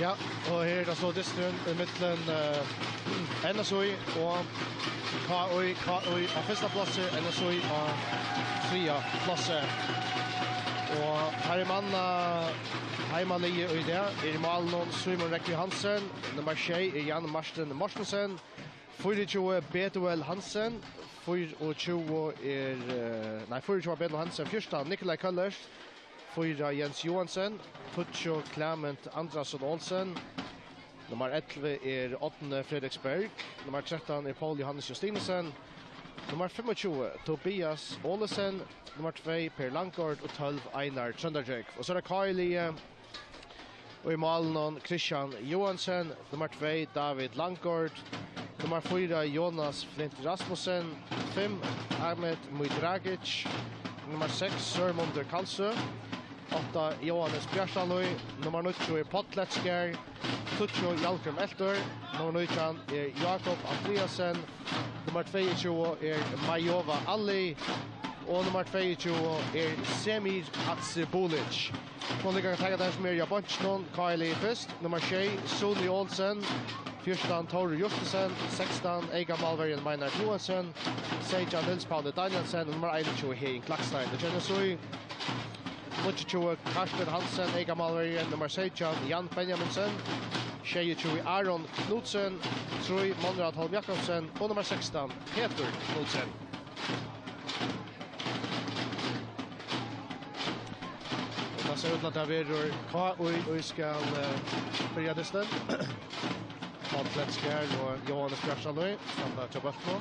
Ja, og her er så distren i midten NSOI og KOI av første plasser, NSOI av tredje plasser. Og her er heimalige i det, i malen Simon Rekvi Hansen, nummer 6 er Jan Marsten Mortensen, 24 Betuel Hansen, 24 Betuel Hansen, 1. Nikolai Køllers, 4 Jens Johansen, 20 Clement Andrasson Olsen, nummer 11 er 8 Fredriksberg, nummer 13 er Paul Johannes Justinesen, nummer 25 Tobias Olesen, nummer 2 Per Langgaard og 12 Einar Trønderjøk. Og så er det Kylie og i malen Christian Johansen, nummer 2 David Langgaard, nummer 4 Jonas Flint Rasmussen, 5 Ahmed Mujdragic, nummer 6 Sørmundur Kalsø, 8 Johannes Bjørsaløy, nummer 9 er Potletskjær, 20 Jalkrum Eltor, nummer 9 er Jakob Andreasen, nummer 22 er Majova Ali, og nummer 22 er Semir Hatsibulic. Nå ligger jeg tenker den som er Jabansjnon, Kylie først, nummer 6 Soni Olsen, 14 Tore Justesen, 16 Eiga Malverien Meinar Johansen, 16 Nils Paule Danielsen, nummer 21 Hein Klakstein. Det kjenner så i 22 Karsten Hansen, Eiga Malverien, nummer 16 Jan Benjaminsen, 22 Aron Knudsen, 3 Monrad Holm Jakobsen, og nummer 16 Peter Knudsen. Det ser ut til at det er KOI skal börja distan. Potletskjær og Johannes Bjørsaløy, standa til Bøtmo.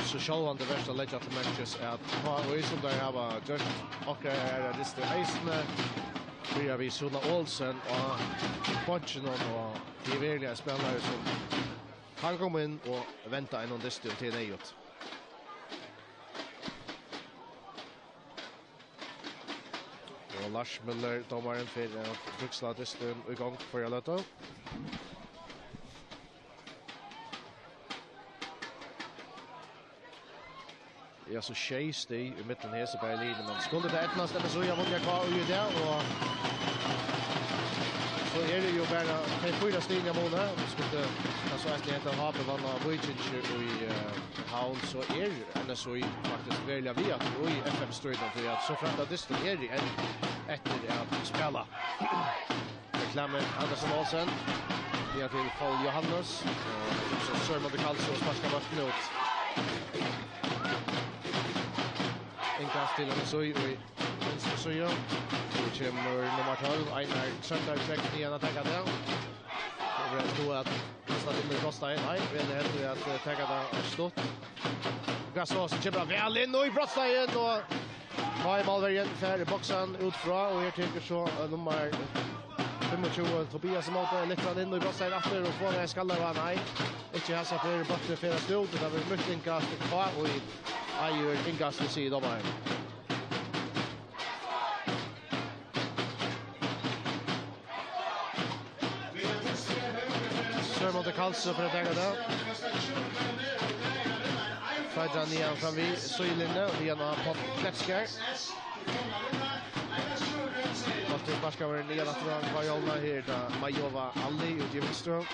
Så sjåvan det verste legger til menneskes er at KOI som der har gjort akkurat er distan eisene, börjar vi Suna Olsen og Bonchen og de virkelige spillere som kan komme inn og vente innom distan til nejut. Og Lars Müller, dommeren for Truxla-disten i gang for jeg løte. Ja, så skjeis det i midten Heseberg linje, men skulle det etnast denne så jeg vunnet hva i det, og så er det jo bare de 4 stigene måneder, og skulle altså etter hente Habe vann av Vujicic i Havn, så er NSOI faktisk veldig vi at i FM-strøyden, for at så frem til disten er det etter at spela. Clement Andersson Olsen, via til Paul Johannes, og så Sørmundur Kalsø og sparska ballen ut. Inkast til NSOI i venstre søya. Så kommer nummer 12, Einar Trønderjøk igjen å tenke det. Det er stå at nesten inn i Brottstein. Nei, vi er heldig at tenke det er stått. Gassåsen kommer vel inn og i Brottstein, og Kai Malverien færre boksen utfra, og her tenker så nummer 25 Tobias Måte litt inn og i Brottstein efter, og får det skaller var nei. Ikke hans at det er bøtter færre stod, det er mye innkast til Kai, og i eier innkast til side dommeren. Sørmundur Kalsø for å tenke det. Fredra nian fram vid Søylinne, og nian av Potletskjær. Måste sparska over nian at det var Jolna her, da Majova Ali ut i Vinstrøm.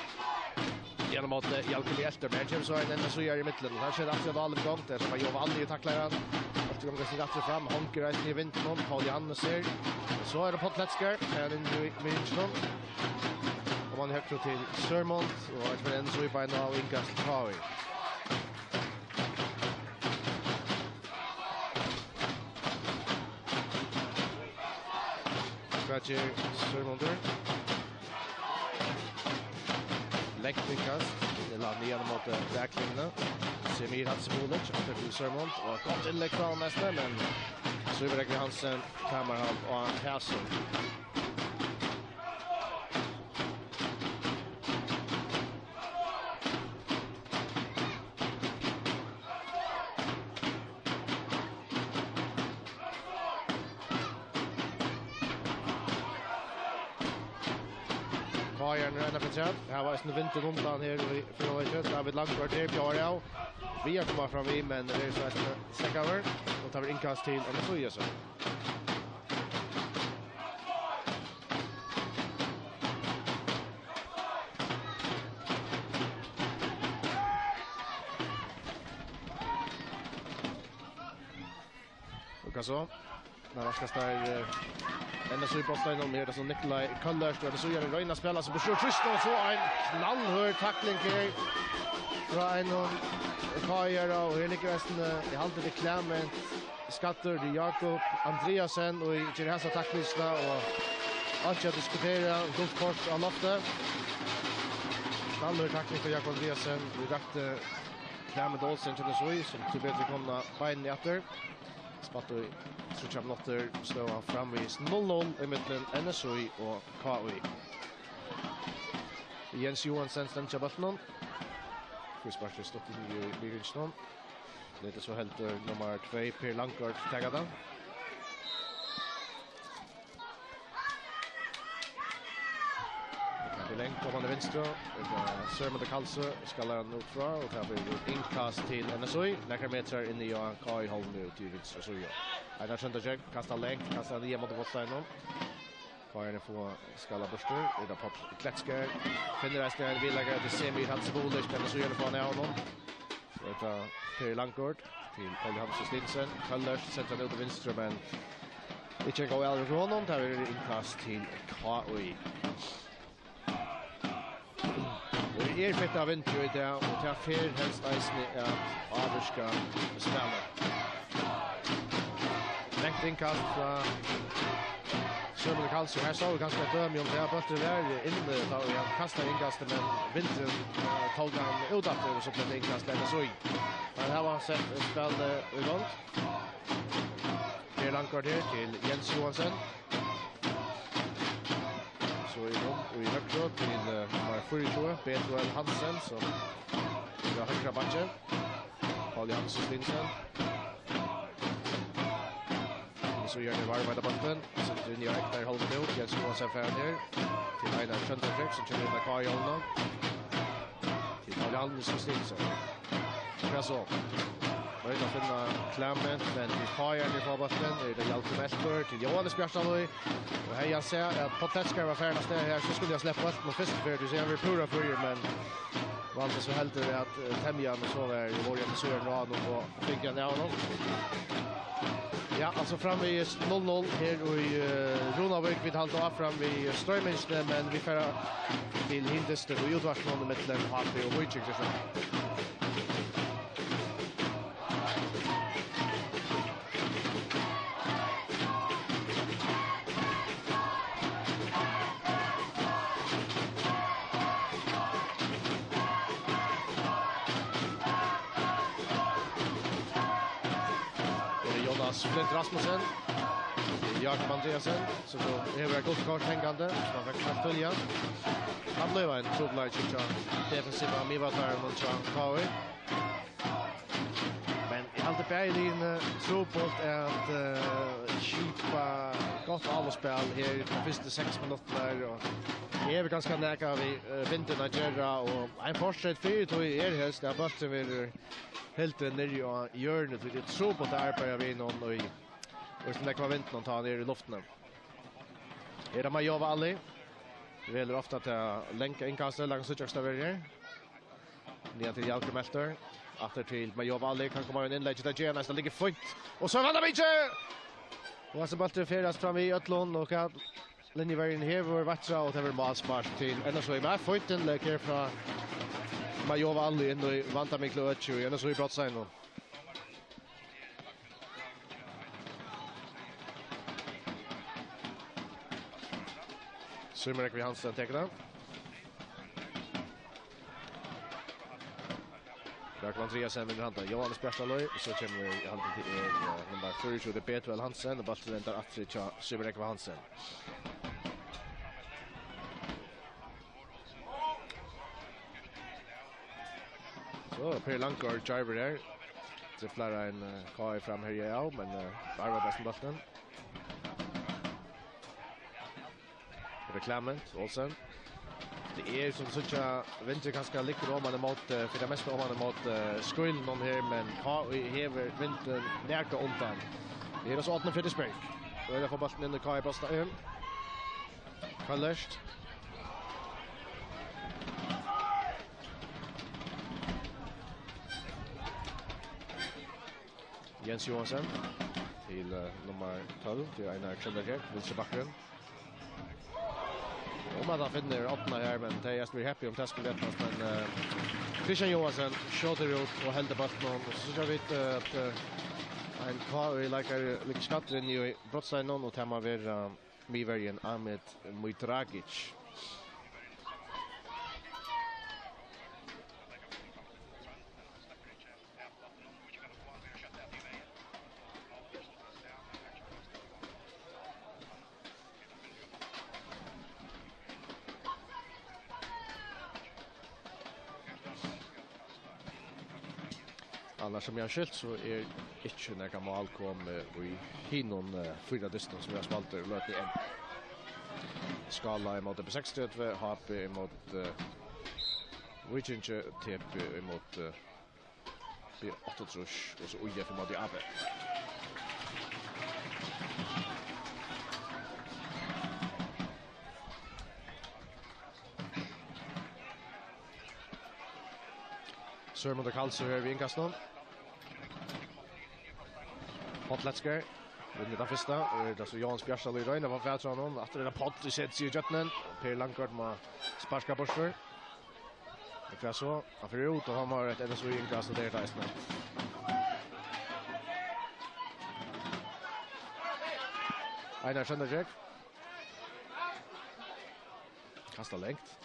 Gjennom at Jalkeli Elter, men her kommer så en enda i midtelen. Her skjer det alltid av alle gang, der Majova Ali takler han. Efter gang det sitter fram, honker reisen i vinteren, Paul Johannes her. Så er det Potletskjær, her inne i Vinstrøm. Og man høkker til Sørmont, og etter en så i beina av innkast til Kavi. Skratcher Sørmonter. Lekt innkast. Det la nian mot backlingene. Semir Hatsibulic, etter til Sørmont. Og godt innlegg fra nesten, men Søyberg Hansen, Kamerhall og Hæsson. Bayern renner på träd. Här var en vinter rundan här för några kött. David Langgaard här bjar av. Vi har kommit fram i, men det är så att säcka över. Och och tar inkast till Anna Soyesen. Och så när raskas där ända så i botten och med så Nikolaj Kallers då så gör en röjna spelare så försöker Trist och så en knallhård tackling här från en Kajer och Helikresten i halvtid i klämmen Skatter till Jakob Andreasen och i Gerhasa tacklisna och allt jag diskuterar golfkort av loftet knallhård tackling för Jakob Andreasen vi rakte klämmen Dolsen till så som till bättre komna bein i efter Spatto i Sucham Lotter slår han framvis 0-0 i mitten NSOI och KOI. Jens Johansen stämmer Baltonon. Frisparker stått i Bygringston. Lite så helt nummer 2 Per Lankart taggade. Länk kommande vänster. Sörmen de Kalse skallar han ut fra och tar blir inkast till NSOI. Läkar meter in i KI håll nu till vänster så ja. Här kända jag kastar länk, kastar ner mot botten. KI får skalla borster. Det pop Kletsker. Finner resten vill lägga det semi hans bollar men så gör det på honom. Så det Per Lankort till Paul Hansen Stinsen. Kallers sätter ut till vänster men det checkar väl för honom. Tar vi inkast till KI. Fett av vinter i det och tar fel helst eisne att avvarska spelet. Längt inkast från Sörmen Karlsson. Här såg vi ganska döm om det här bötter där inne och han kastar inkastet men vintern tog han utåt och så blev det inkast där så. Men här var sett spel igång. Per Lankart här till Jens Johansen. Så i dem i högre till nummer 42 Betuel Hansen som jag högra backen. Paul Hansen Stinsen. Så gör det varva där botten. Så det är direkt där håller det ut. Jens Johansen färd här. Till Einar Könterfreck som känner in där Kaj håller. Till Paul Hansen Stinsen. Så. Möjligt att finna klämmen, men till Kajan i förbotten är det Hjalte Melker till Johannes Björsalöj. Och här jag ser att Potletskar var färdigast där här så skulle jag släppa allt med först för du ser vi pura för men valde så helt det att Temjan och så där i början så en rad och fick jag ner honom. Ja, alltså fram vi 0-0 här i Ronavik vid halvt av fram vi Strömminsten men vi får till Hindester och utvarsmål med den HP och Wojciech så. Flint Rasmussen, Jakob Andreasen, så då är det gott kort hängande, så man kan knappt följa. Han blev en troblar i defensiva Mivatar mot Kaui. Men i allt berglin trobult är att kipa gott avspel här i de första 6 minuterna och det är ganska nära vi vinterna Gerra och en fortsätt för då är helst där bollen vill helt ner i hjörnet vid ett så på där på vi någon och det kan vänta någon ta ner i luften. Är det Majova Ali? Det väljer ofta att länka inkastet längs utjagstaverger. Ner till Jalke Melter. Efter till Majova Ali kan komma in inlägg där Gena nästan ligger fint. Och så vann Biche! Och så bollen färdas fram i Ötlund och att linjevägen här var Vatra och det var målspark till ända så i med fighten läker från Majova Ali in och vanta med Kloetchu igen så i brottsign då. Summerek vid Hansen tecknar den. Jakob Andreasen vinner handen. Johannes Björsalöj. Så kommer vi handen till nummer 42 det Betuel Hansen och bollen väntar att Summerek vid Hansen. Så Per Lankart driver där. Det flärar en KI fram här ja, men varvar bäst med bollen. Det är Clement, Olsen. Det som sånt jag vinter ganska ligger om man emot för det mesta om man emot skrullen någon här men KI hever vinter näka undan. Det är så åtna för det spel. Då är det för bollen in i KI Brasta in. Kallest. Jens Johansson till nummer 12 till Einar Kjellberg, vinstra backen. Om man finner åttna här, men det är vi happy om det skulle rättas, men Christian Johansson skjuter ut och hällde bollen och så jag vet att en KI likar skattren i brottsteinen och tema ver Miverian Ahmed Mujdragic. Annars som jag har skilt så är inte några mål kom i hinnon fyra distans som jag spalter löt i en. Skala emot B6 HP emot Wicinche TP emot B8 och så UF emot AB. Sörmund och Karlsson är vid inkastningen. Potletsker. Vinner den första. Och det är så Jans Bjärsdal i röjna var färdra honom. Att det är Pott i sätts i Götnen. Per Langkart med sparska borster. Det är så. Han får ut och han har ett NSO inkast och det är reisende. Einar Kjellberg. Kastar längt.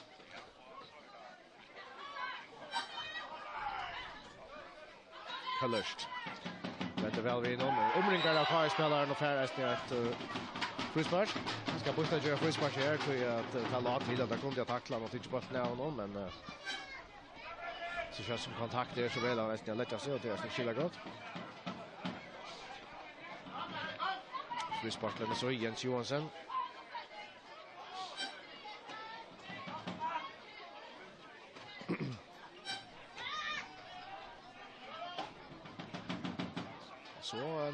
Kallest. Det är väl vi någon omringar av KI-spelaren och färdas med ett frispark. Ska Busta göra frispark här för att ta lat till att det kunde tackla och inte bara nära någon, men så känns som kontakt där så väl att nästan lätta sig och det är så skilla gott. Frispark med så Jens Johansson.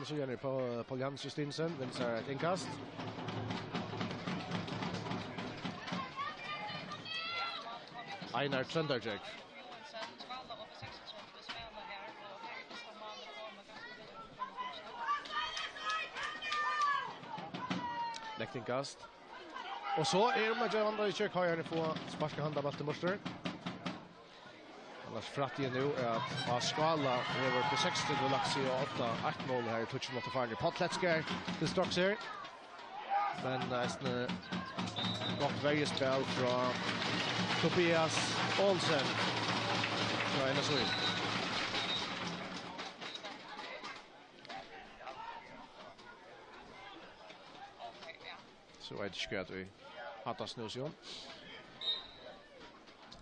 Så gör ni på Paul Jans Justinsen, vinsar ett inkast. Einar Kjellberg. Läkt inkast. Och så är man ju andra i kök har jag få sparska handa bort till Morster. Annars frattig nu är att Skala över på 60 och Laxi och 8 mål här i touchen mot Farger. Potletsker till strax här. Men nästan gott vägspel från Tobias Olsen. Så är det så. Så är det skrätt vi hattar snusjon.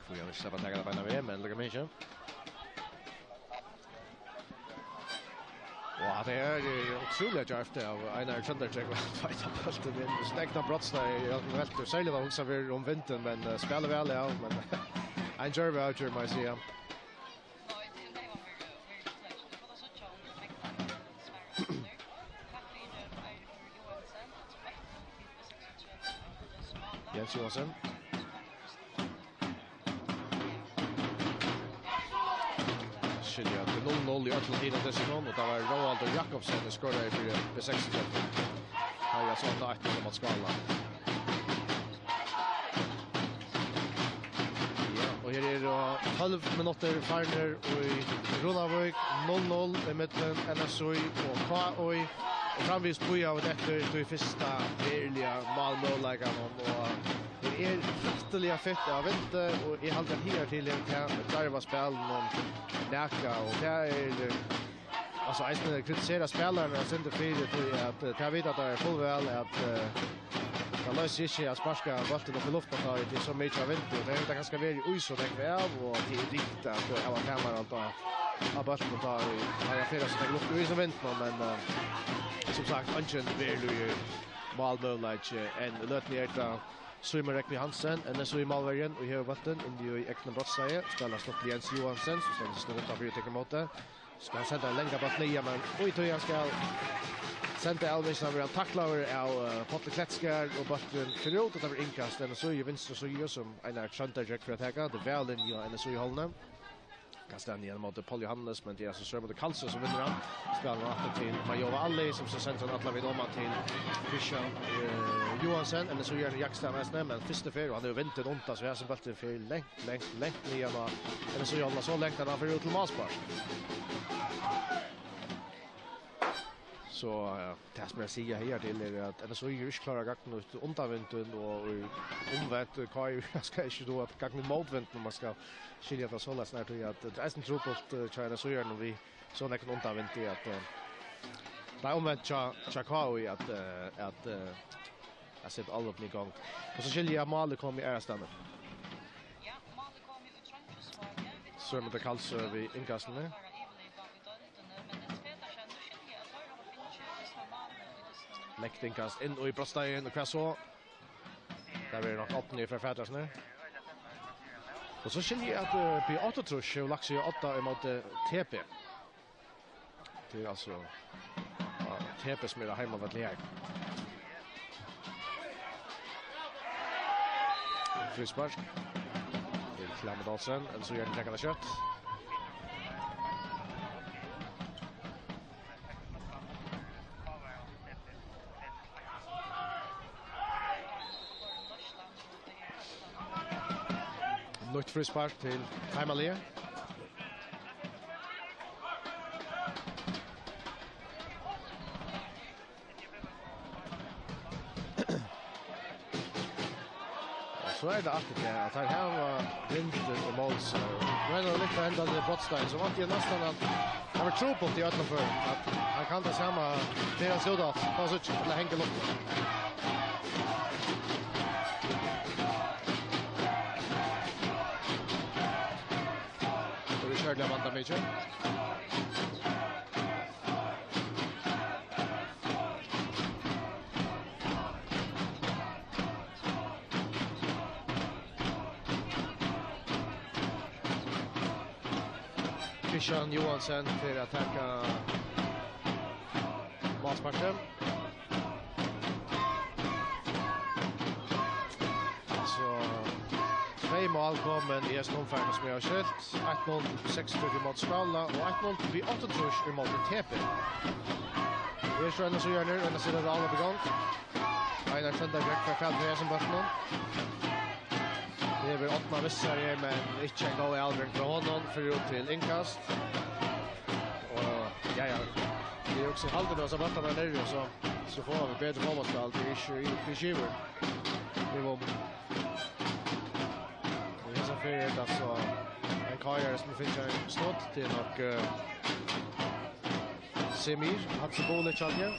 Får jag inte släppa taggade på en men lägger mig inte. Ja, det är otroligt efter av Einar Kjellberg och fighta bollen in. Stäckna brottsna i väldigt sällan var också vi om vintern men spelar väl ja men en jerv out here my see. Jens Johansson. Skilja till 0-0 i ötlen av säsongen och det var Roald och Jakobsen som skorade för B6. Här jag såg att det mot Skala. Ja, och här är det 12 minuter farner och i Runavik 0-0 i mitten NSOI och KOI. Och framvis på jag efter i första verkliga målmålläggan och det är fruktansvärt fett av vinter och I haltar här till en klarva spel någon näka och det är alltså jag kritiserar spelarna och sen det för att jag vet att det är full väl att kan lösa sig att sparka bollen upp I luften och det är så mycket av vinter och det är ganska väl i så det är och det är riktigt att alla kameran tar av bollen och tar jag flera så det luften i så vinter men som sagt, Anchen Verlu målmöjlighet en löt ner Simon Rekvi Hansen, NSO i Malvergen, og her vatten, inn i Ekne Brottseie, spiller stopp Jens Johansen, som stender snudd utenfor utekker måte. Skal han sende en lenge bak nye, men oi tog han skal sende Elvis, han vil han taklaver av Potle Kletskær og Bøtten Fyrjot, og det blir innkast NSO i venstre søye, som en Trønderjek for å teka, det er vel inn i NSO i holdene. Kastar han igen mot Paul Johannes, men det är så sör mot Karlsson som vinner han. Spelar han till Majova Alli som så sent han alla vid om till Christian Johansen, eller så gör Jackson nästan, men första för och han har ju vinter onta så här som bollen för längt ner och eller så gör han så längt han för ut till Maspark. Så det som jag säger här till är att det så är ju klara gången ut undervinden och omvänt Kai ska inte då att gången motvind när man ska skilja från så läs när att det är en truppelt China så gör vi så när kan undervind det att det omvänt Chakao att jag sett all upp i gång. Och så skilja mål kom i ärstaden. Ja, mål kom i Trondheim. Så med det kalls vi inkastningen. Lektingkast inn og i Brottstein og hva så. Der blir nok 8 fra Fædrersene. Og så skiljer jeg at på 8-trush og laks i 8 imot TP. Det er altså TP som er hjemme av et leg. Frispark. Til Klammedalsen, eller så gjør den trekkende kjøtt. Nytt frispark til Heimalie. Så är det alltid att här var vinter och måls. Nu är det lite för ända till Brottstein så vant jag nästan att han var tro på det utanför att han kan ta samma deras udda på så eller hänga lopp. Körde Amanda Major. Christian Johansen för att attacka Masparken. Två mål kommer i Estonfärden som jag har kört. 1-0 6-4 mot Skala och 1-0 vid 8-trush mot TP. Det är så ändå så gör nu, ändå ser det alla på gång. Einar Trønderjek för Fällberg som börjar. Det är väl 8 missar men inte en gång i Albrink för honom för ut till inkast. Och ja, det är också halvt då så borta där nere så får vi bättre fotbollsspel. Det är ju Fischiver. Det var för alltså en karriär som finns en snott till och Semir Hatsibolic Alja.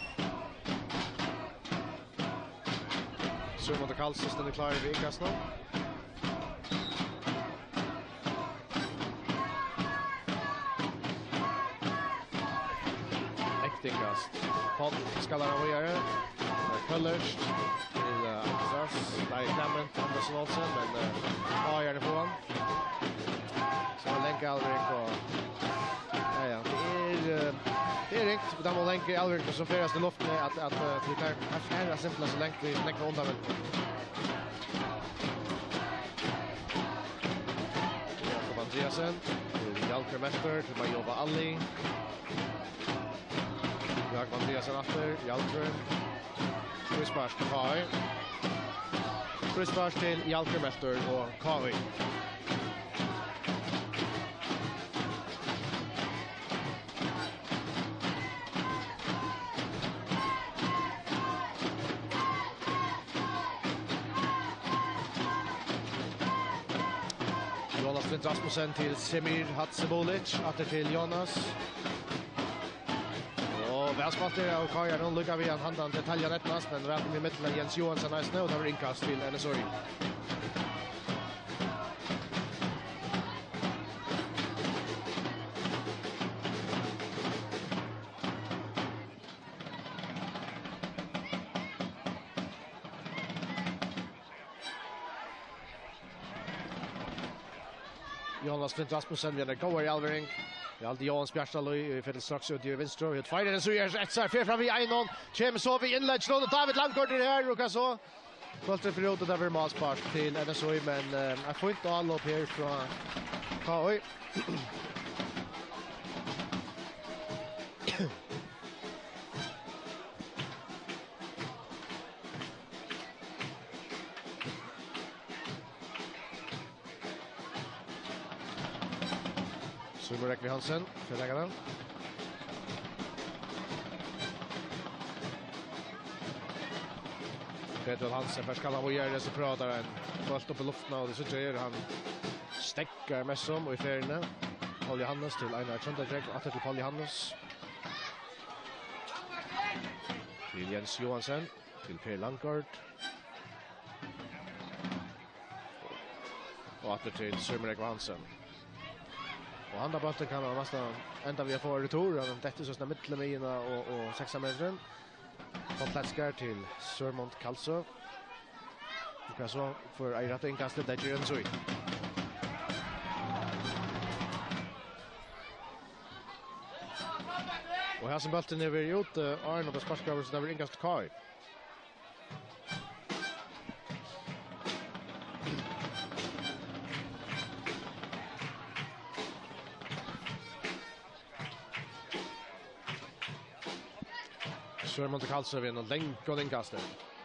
Så mot Karlsson är klar i inkast nu. Ektingkast. Pott ska lära vidare. Köllers till Anders. Nej, Clement Andersson Olsen, men ja, gärna på han. Så länka Alvrik och ja, det är ringt. Där må länka Alvrik och så färas det luften att vi kan affära simpla så länge vi lägger undan väl. Jakob Andreasen till Jalker Mester till Majova Alli. Jakob Andreasen efter Jalker. Frispark till Kai. Frispark till Jalker Mester och Kai. Jonas Flint Rasmussen till Semir Hatsibolic, åter till Jonas. Och välspalter av Kaja, nu lyckas vi att handa detaljer rättast, men väl i mitten Jens Johansson är snö och det var inkast till NSOI. Jonas Flint Rasmussen vi går i Alvering. Det alltid Johan Bjärstad i fält strax ut i vänster. Ut fighter så är rätt så här fram vi en Chem så vi inlägg och David Landgård här och så. Bollen för ut där var Maspark till NSOI men jag får inte all upp här från KOI. Sumurek Hansen för lägga Peter Hansen först kan han göra det så pratar han boll upp i luften och det så gör han stäcker med som och i färna Paul Johannes till Einar Trondheim och till Paul Johannes till Jens Johansson till Per Landgård och åter till Sumurek Hansen. Och andra bollen kan man nästan ända vi får retur och detta så snabbt mittleminerna och 6 meter. På platskar till Sörmont Kalsö. Och så för att rätta inkastet där gör en så. Och här som bollen är vi ut Arne på sparkar så där vill inkast Kai. Sörmont Kalsö vi en länk och inkastet.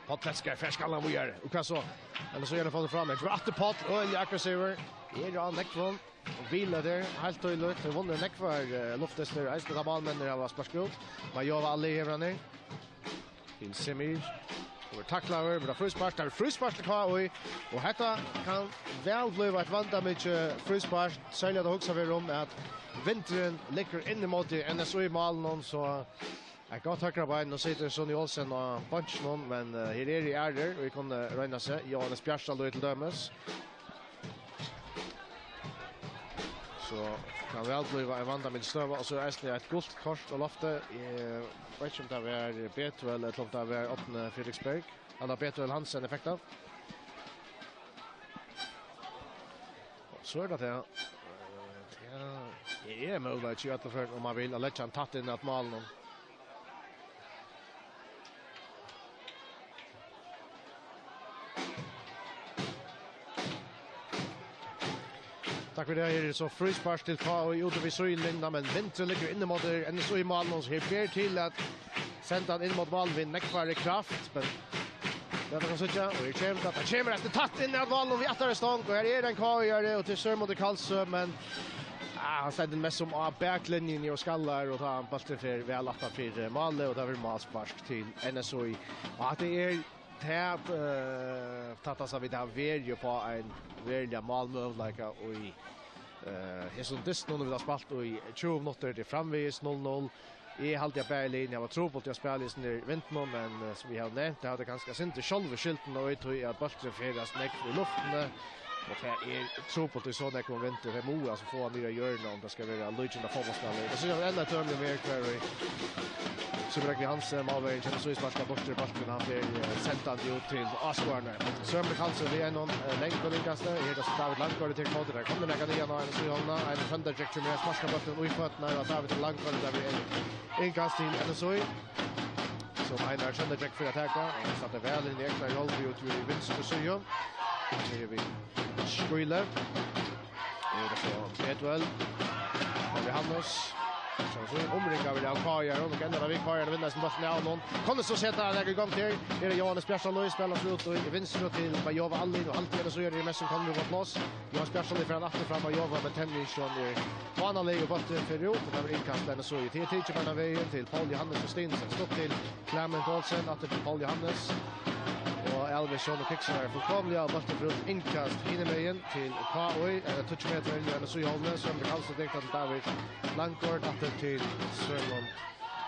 Potletska färskallan vi gör. Och så eller så gör det fått fram. Jag tror att Pot och aggressiv. Är han neckfront och vila där helt tydligt. Det vann neck för Loftester. Ice med bollen när det var sparskul. Man gör alla här nere. Till Semir. Och tacklar över frispark där frispark och detta kan väl bli ett vanta med frispark. Sälja det också vi om att vintern ligger in mot NSOI malen så jag kan tackla på en och sitter Sonny Olsen och punch någon men här är det ärder och vi kan räkna sig Johannes Bjärstad då till dömes. Så kan väl bli en vanda med stöva och så är det ett gult kort och lofte vet inte om det är Peter eller om det är öppna Fredriksberg. Alla Peter eller Hansen effektiv. Så är det det är möjligt att för om man vill att lägga en tatt in att malen. Tack för det här så frispark till K och ute vid Söjlinda men Vinter ligger inne mot NSOI malen så här ber till att sända in mot malen vid neckfärre kraft men det kan sitta och det kommer efter tatt in i malen och vi attar stång och här är den K gör det och till Sörmont Kalsö men han sätter mest som av backlinjen och skallar och tar han bollen för väl att för Malle och där vill Maspark till NSOI och att det är tab tattas av det här på en välja Malmö-like och i som dess någon vill ha spalt och i 20 minuter till framvis 0-0 i halvtid av Berlin. Jag var tro på att jag spelade i vintern men som vi har nämnt det hade ganska sint i själva skylten och jag tror att bollen färdas näck i luften och det är tro på att det så när kommer vinter det Moa som får nya hjörna om det ska vara Legend fotbollsspelare. Det så jag ända törn med kvar Sumurek Hansen Malvern känner så i sparska bort till bollen han blir säntad ut till Asgården. Sörmont Hansen vi är någon länk på linkaste. Är det så David Landgård till kvar där. Kommer lägga ner en så hålla en Thunderjack med sparska bollen och i fötterna och David Landgård där vi inkast till NSOI. Som Einar Thunderjack för att attacka. Han satte väl in i extra roll ut i vänster sida. Ser vi Skyler. Är det så Pedwell. Och Johannes så omringar vi av Kajar och kan det vi Kajar vinner som bollen är någon. Kommer så sätta lägga igång till. Är det Johannes Bjärstad Louis spelar ut och i vänster till Bajova Allin och alltid så är det mest som kommer på plats. Johannes Bjärstad från efter fram Bajova med tennisson i vanlig och bollen för ut och där inkastar så i TT på den vägen till Paul Johannes och Stinsen stopp till Clement Olsen att till Paul Johannes. Och Elvis och Kixer fullkomliga bollen för ut inkast innan till KOI touch meter eller så Johannes som det kallas direkt till David Landgård att till Sörmont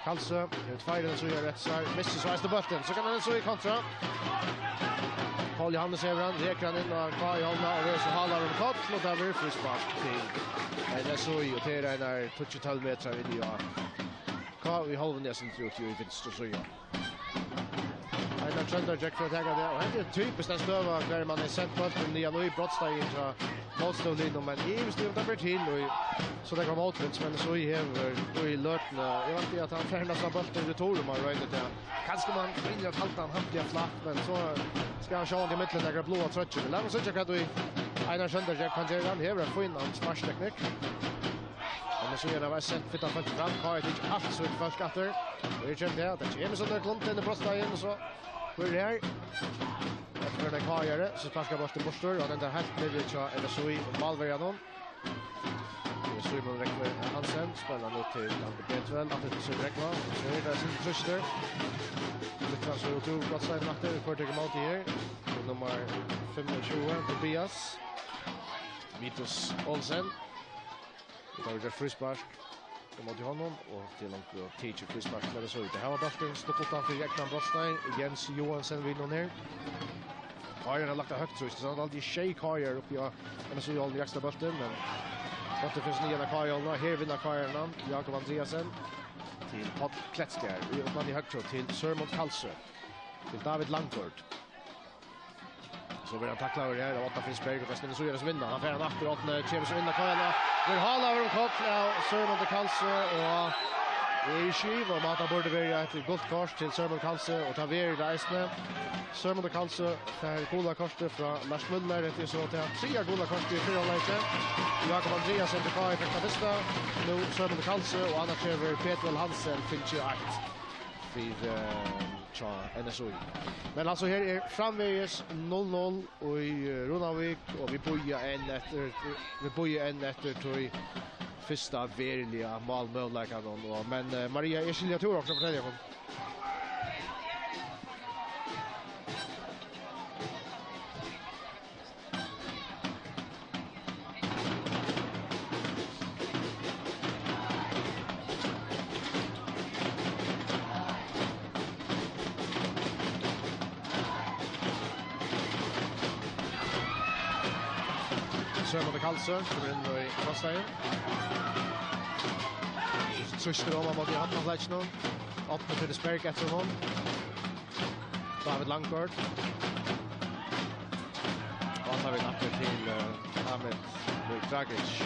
Kalsö ut fighten så gör rätt så missar så är bollen så kan han så i kontra Paul Johannes Evran räcker in och KOI håller och det så håller de kort och där blir frispark till det så ju till den där touch 12 meter in i KOI håller nästan ut i vänster så gör Trønderjekk för att ta det. Och det är typiskt den stöva där man är sett bollen nya nu i brottstegen så motståndaren men i visst det blir till och så det kommer åt men så i här och i lötna. Jag vet inte att han färnas av bollen i retur man right det. Kanske man vinner att halta han hade flatt men så ska han köra i mitten där blåa trötchen. Låt oss se vad vi Einar Trønderjekk kan göra han här för en smash-teknik. Men så är det var sett för att fram har det inte alls så för skatter. Det är ju det att det är så där klump in i bröststegen och så hur det är. Efter den karriären så sparkar bollen bort och den där helt ner så är det så i Malverianon. Det är så i Malverianon Hansen spelar nu till Ante Petrell att det så direkt va. Så är det sin truster. Det kan så ut att säga att det får emot här. Nummer 25 Tobias. Mitos Olsen. Det var just frispark. Det måste honom och till någon teacher frispark där det så ut. Det här var bollen stod utanför Ekman Brottstein. Jens Johansson vinner ner. Kajer har lagt det högt så det är alltid tjej Kajer uppe i en så all extra bollen men det finns nya Kajer nu. Här vinner Kajerna. Jakob Andreasen till Pat Kletskär. Vi öppnar i högt till Sörmont Kalsö. Till David Langford. Så vill han tackla över här. Åtta Finsberg och resten så gör det vinna. Han får en akkurat när Chevys vinner Kajerna. Vi har över kopp Sörmont Kalsö och det är skiv och Mata borde vara ett gott kors till Sörmont Kalsö och ta vid i reisene. Sörmont Kalsö för goda korset från Lars Muller. Det är så att det är 3 goda kors i 4 läge. Jakob Andreasen till Kaj för första. Nu Sörmont Kalsö och annars över Petrell Hansen finns ju 8 för NSOI. Men alltså här är framvägs 0-0 och i Runavik och vi bojar en efter till första verkliga målmöjligheten då men Maria Eskilia tror också fortälja om. Sörmont Kalsö kommer in i Brottstein. Tröster om mot Johanna Fletchner. 8 för Sperk efter honom. David Langford. Och han har vi nappet till Ahmed Dragic.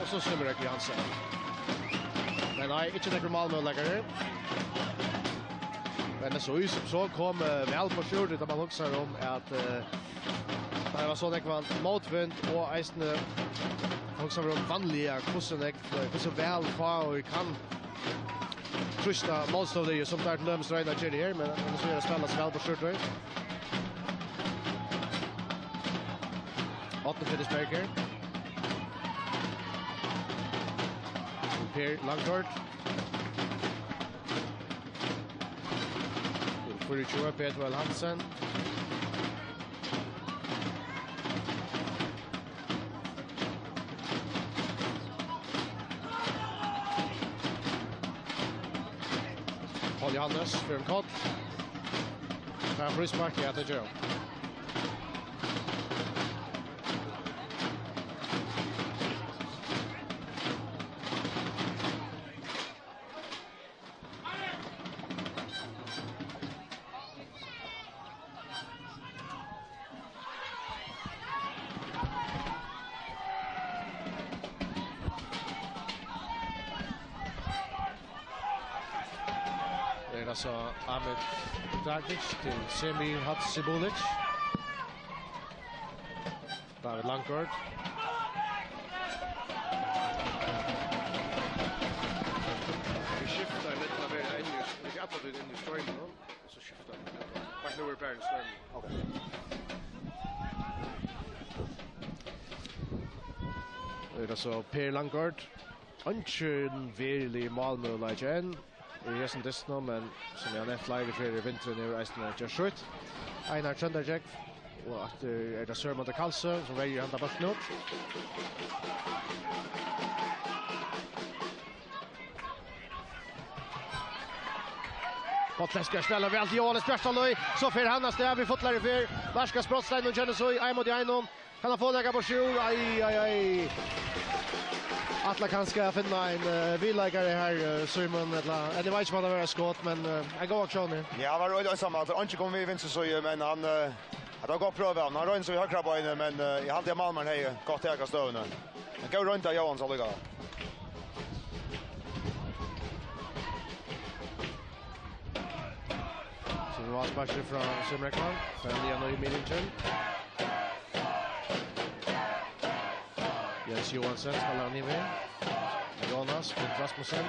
Och så skulle det Hansen. Men nej, inte det Malmö-läggare. Men det så kom väl på skjortet att man också om att det var så att man motvind och eisne också var vanliga hur väl far och kan trusta målståndare som där löms Reina Jerry här men så är det spelas väl på skjortet. 8 för Sperker. Per Langford. För det tror Petrell Hansen. Johannes för en kort. Här frispark i att det gör. Så Ahmed Dragic till Semi Hatsibulic. David Langford. Vi skiftar lite av er in i alla in i strömmen och så skiftar vi. Fast nu är det strömmen. Okej. Det är så Per Langford. Anchen verkligen Malmö-lägen. Det är inte så men som jag nämnt flera för vintern nu är det just skjut. Einar Trønderjekk och att är det Sörmont Kalsö som väljer hända bollen upp. Potleska spelar väl till Johannes Björstallöj så för Hannas där vi fått lära för Varska Brottstein och Genesoi 1-1. Kan han få lägga på sjur? Aj. Alla kanske finna en villäggare här Simon eller det var inte vad det var skott men jag går också nu. Ja, var det samma att han inte kommer vi vinna så men han har gått pröva han har rönt så i högra benet men jag hade Malmö här gott täcka stövna. Han går runt där Johan så ligga. Så det var spark från Simrekman. Sen igen i mitten. Jens Johansson spelar han i med. Jonas mot Rasmussen.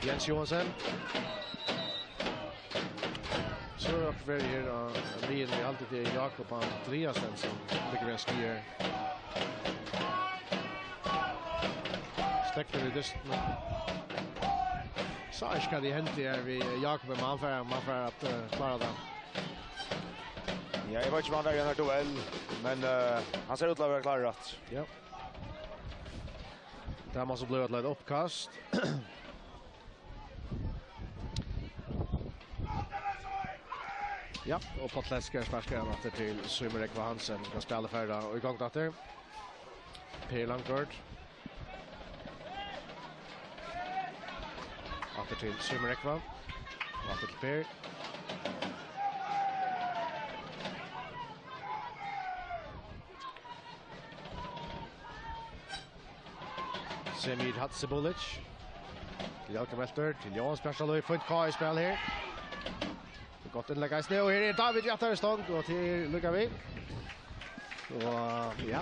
Jens Johansson. Så är det väldigt här vi är alltid till Jakob Andreasen som ligger en skier. Stäcker i dysten. Så ska det hända här vid Jakob och man för att klara det. Ja, jag vet inte om han väljer den här duell men han ser ut att vara klar rätt. Ja. Där måste bli ett litet uppkast. Ja, och Potlesker sparkar han efter till Symrek Hansen kan spela färda och igång där. Per Langford. Efter till Symrek efter till Per. Semir Hatsebulic. Jakob Melter till Johan Spersalo i fint K i spel här. Gott inlägg i snö och här är David Jatter stånd och till Lukavik. Och ja,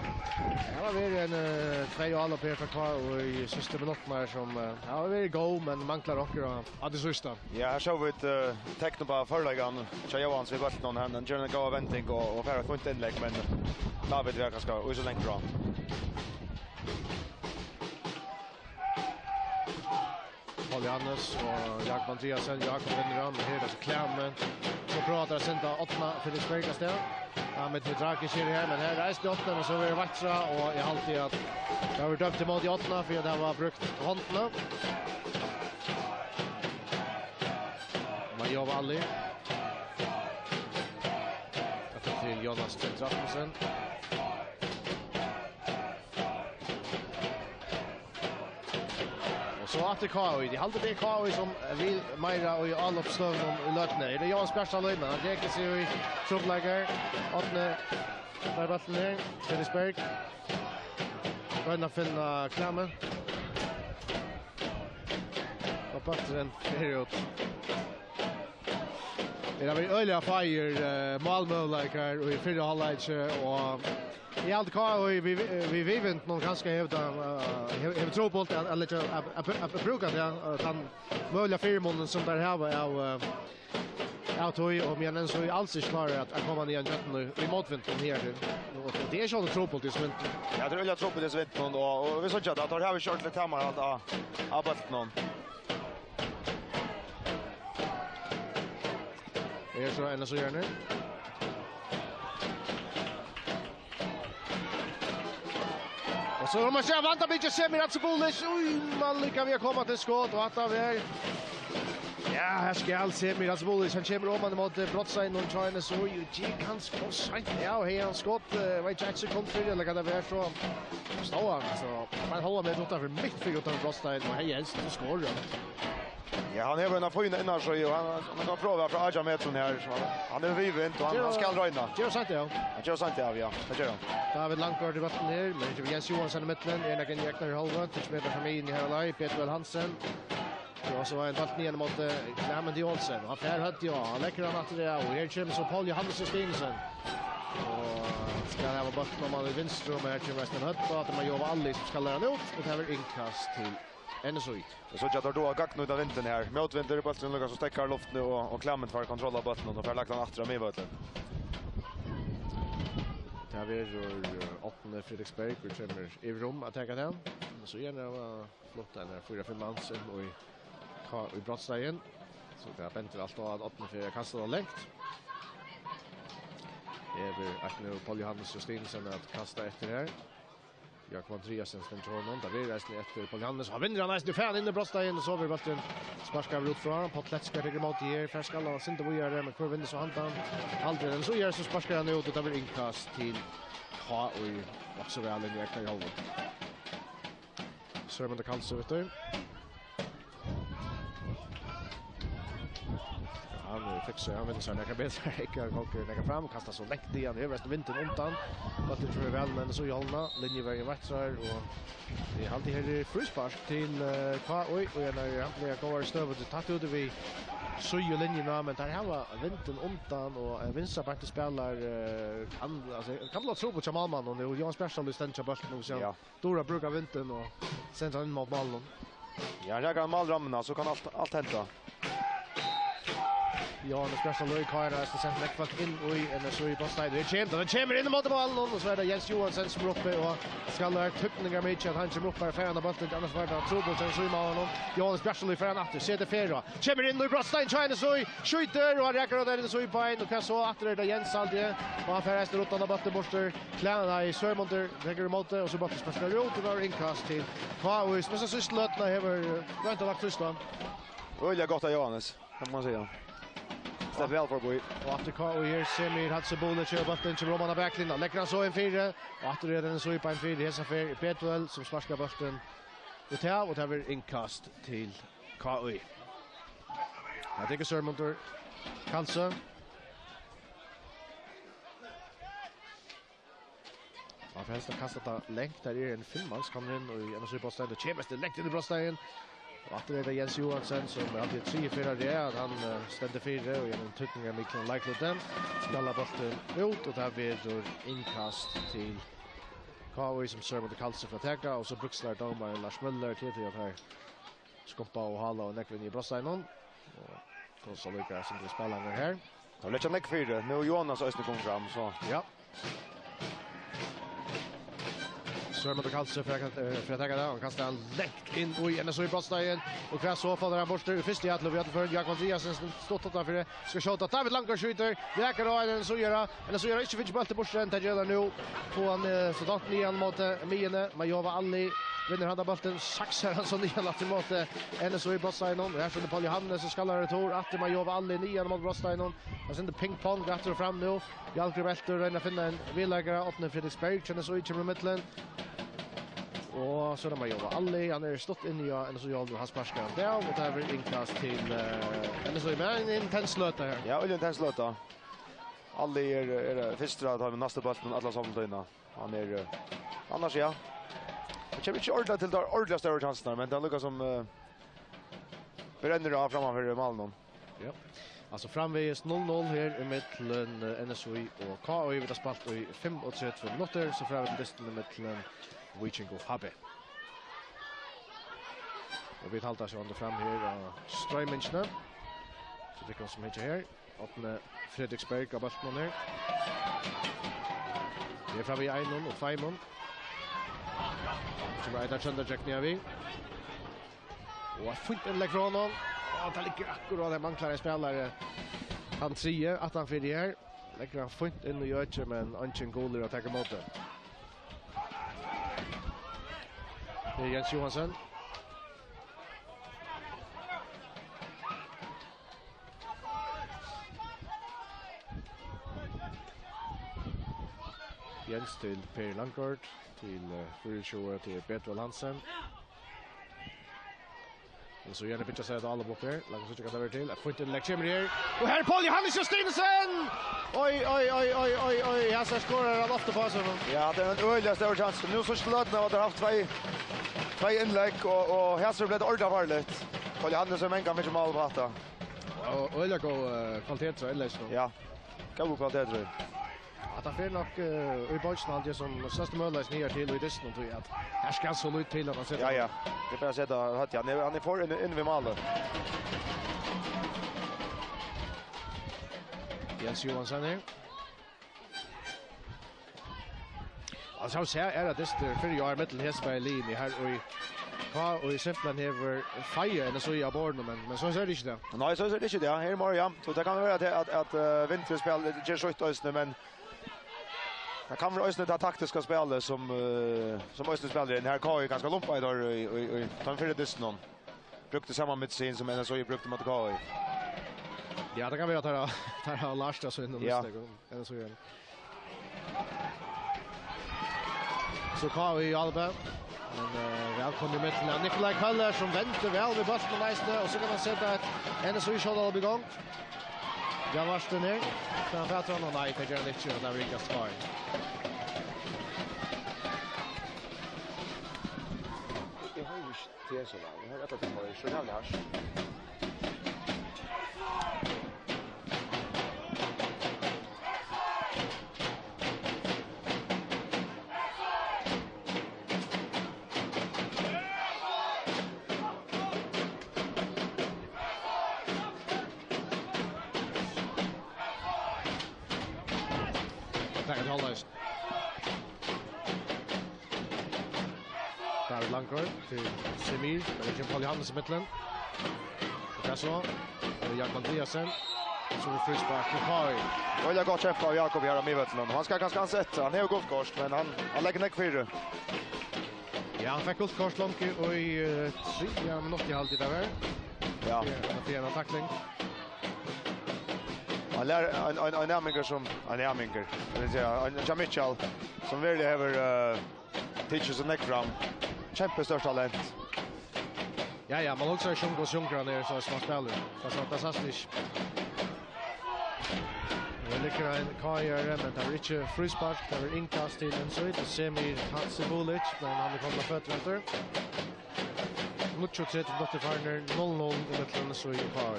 här har vi en tre all upp här för kvar och i sista minuterna som har vi go men manglar också att det sista. Ja, här såg vi ett tecken på förläggan. Johan så vi vart någon här en journal go eventing och för att få ett inlägg men David verkar ska och så länge bra. Paul Jannes och Jakob Andreasen, Jakob vinner an, här är så Klämmen. Så pratar Senta 8 för det spärkaste. Ahmed Midraki kör här, men här reiste 8 och så är det Vatsra och jag alltid att det har dömt emot i 8 för det har brukt hånderna. Mario Valli. Efter till Jonas Trent Rasmussen. Så att det KOI, det halter det KOI som vill Meira och all uppslöv om lötne. Det är Jan Spersalo men han räcker sig i trubbläggar. Åtne där bollen ner. Felixberg. Börjar finna Klammen. Och passen period. Det har vi öliga fire Malmö-läkar och i fyra halvlek och i allt kvar vi vivent någon ganska hävda tro på eller att bruka det att han möjliga firmonen som där här var av toy och men så är alls inte klar att komma ner igen i motvinden här och det är så tro på det som Ja, det vill jag tro på det så vet någon och vi såg att det har vi kört lite hemma att abbat någon. Det är så en så gör nu. Och så har man ser vanta bit Semir Hatsebulic. Oj, Malika vi har kommit till skott och att av här. Ja, här ska all Semir Hatsebulic. Han kommer om mot brottsein och tryna så ju gick hans forsint. Ja, och här han skott. Vet jag inte kom för eller kan det vara så. Står han så. Man håller med utanför mitt för utanför brottsein och här helst så skårar. Ja, han är en av fina innan så han kan prova för Aja Metson här. Han är vivent och han ska röna. Gör sant ja. Han gör sant ja. Det gör han. David Langford i vatten här, men det är Jens Johansson i mitten, en egen jäknar i halva, tidsmeter från in i här live, Peter Hansen. Och så var en vatten igen mot Klämmen till Olsen. Han fär hött ja, han läcker han att det och här kommer så Paul Johannes Stinsen. Och ska det här vara botten om man i vinstrum här kommer resten hött och att man jobbar alla som ska lära ut och det här är inkast till NSOI. Så jag tar då gackna ut av vintern här. Motvinter i bollen Lucas så stäcker luften och Klämmen tar kontroll av bollen och får lagt han efter med bollen. Det här är 8 Fredriksberg och kommer i rum att täcka den. Så gärna var flott den här 4-5 mansen och i brottstegen. Så det har bänt allt och att 8 för kastat och längt. Det är att nu Paul Johannes Justinsen att kasta efter här. Jakob Andreasen ständer honom. Där blir resten efter Paul Johannes. Han vinner han nästan fan in i brottsteinen och så över bollen. Sparkar ut från på Letska tycker mot här. Färskalla och synte vi gör men för vinner så han aldrig den så gör så sparkar han ut och det blir inkast till Ha och också väl in i ekta håll. Så man det kan så vet du. Han fixar han vinner så när kan bättre inte konkurrera fram kastar så lätt igen överst vintern undan. Vad det tror väl men så Jalna linjevägen vattrar och det är alltid här frispark till KOI och när går stövet det tatt ut vi så ju linjerna men där har var vintern undan och Vinsabart spelar kan låta tro på Jamalman och nu Jan special ständer bollen och så Dora brukar vintern och sen in mot bollen. Ja, jag kan målrammorna så kan allt hända. Ja, det spelar Louis Kaira så sen lägger in och en så i bosside. Det kommer in mot bollen och så är det Jens Johansson som uppe och ska lära tuppningar med att han kommer upp på färna bollen annars var det trubbel sen så i målen. Johan specially för en att se det färra. Kommer in och Brostein trying så skjuter och räcker där så i bein och kan så att det Jens aldrig och han färras ut på bollen borster. Kläna i Sörmonter lägger emot och så bollen spelar ut och där inkast till Paus men så slutna över vänta lagt Tyskland. Öliga gott av Johannes kan man säga. Det väl för boy. Och efter KOI här Semir Hatsebola kör bollen till Romana Backlund. Lägger han så en fyra. Och efter redan så på en fyra hesa för Petuel som sparkar bollen ut här och det blir inkast till KOI. Jag tycker Sörmonter kanske. Ja, för helst kastat det längt där är en filmans kommer in och en så på stället Chemes det lägger in i bröststeinen. Och att det är Jens Johansson som alltid 3-4 det är att han ständer 4 och genom tutningar med Mikkel Leikloten skallar bollen ut och där blir inkast till KOI som server mot Karlsson för att täcka och så brukslar domaren Lars Müller till att här skoppa och hala och näckla in i bröststeinen och så lyckas som det spelar här. Då lägger han näck 4. Nu Jonas Östner kommer fram så. Ja. Så mot Karlsson för att ta det och kastar han lätt in och igen så i brottsteinen och kvar så faller han bort i första att Lovia för Jakob Andreasen stått där för det ska skjuta David Lankar skjuter läker då den så gör inte finns bollen bort den där gör nu på han så dart nian mot Miene Majova Alli vinner han bollen saxar han så nian att mot en så i brottsteinen här från Paul Johannes så skallar det tor att Majova Alli nian mot brottsteinen och sen det pingpong rätt och fram nu Jalkar Velter och finna en villägare öppna Fredriksberg känner så i mitten. Och så de jobbar alla han är stått in i en så jag har sparkat där och det blir inkast till en så men intens löta här. Ja, intens löta. Alla är första att ha nästa bollen alla samtidigt. Han är annars ja. Det kommer inte ordla till där ordla större chanser men det lukar som bränner av framför Malmö. Ja. Alltså framvägs 0-0 här i mitten NSOI och KOI vid spalt i 35 minuter så fram distan i mitten Wichingo Habbe. Och vi haltar så under fram här Strömminchna. Så det kommer som heter här. Öppna Fredriksberg av bollen här. Det är fram i 1 och 5. Så right där sönder Jack Nevi. Och fint en lägg från honom. Och det ligger akkurat där man klarar spelare. Han säger att han för det här. Lägger han fint in och gör inte men Anchen Goller att ta emot det. Det är Jens Johansson. Jens till Per Lankart, till Fyrtjoa till Petuel Hansen. Och så gärna pitcha sig att alla bort här. Lagar så kan det vara till. Att få inte en läck här. Och här är Paul Johannes Justinsen! Oj. Jag ska skåra han ofta på sig. Ja, det är en öliga större chans. Nu så slöt när det har haft två inlägg och här så blev det ordentligt farligt. Paul Johannes som en kan mycket mål på detta. Och öliga god kvalitet så eller så. Ja. God kvalitet tror jag. Att han får nog i bollen alltid som största möjlighet ner till och i dysten och tror jag att här ska så ut till att han sätter. Ja. Det får jag sätta hött han är för in vid målet. Jens Johansson här. Alltså så är det dyster för jag är mitt i Hesberg här och i simpelthen hever fire and så i aborden men så är det inte det. Nej, så är det inte det. Här morgon ja. Så det kan vara att vinterspel ger skjut ösne men Det kan vara ösnet taktiska spelet som ösnet spelar in. Här KI ganska lompa idag och tar för det någon. Brukte samma medicin som NSOI brukte mot KI. Ja, det kan vi ta Lars så in och NSOI. Så KI Alba. Men välkommen i mitten. Nikolaj Kaller som väntar väl vid bollen nästa och så kan man sätta ett NSOI shot all igång. Jag var stå ner. Sen fattar han nej till Jerry Litcher och där ringer skar. Det har ju det så där. Jag har rätt att det var så jävla här. David Lankor till Semir, men Paul Johannes i mitten. Kasso, Jakob Andreasen. Så frispark till Kari. Och jag går kämpa av Jakob här med mitten. Han ska ganska ansett. Han är gott kort, men han lägger näck för. Ja, han fick gult kort långt och i 3 minuter i halvtid där. Ja. Det är en tackling. Han lär en närmingar som en närmingar. Det vill säga en Mitchell som verkligen har teachers och neck fram. Kämpestörst talent. Ja, man också sjunger ner så som spelar. Fast att det är nicht. Det ligger en karriär men det är inte frispark, det är inkast till en så det Semir Hatsibulic, men han kommer fötter efter. Mucho sett Dr. Farner 0-0 i mitten så i par.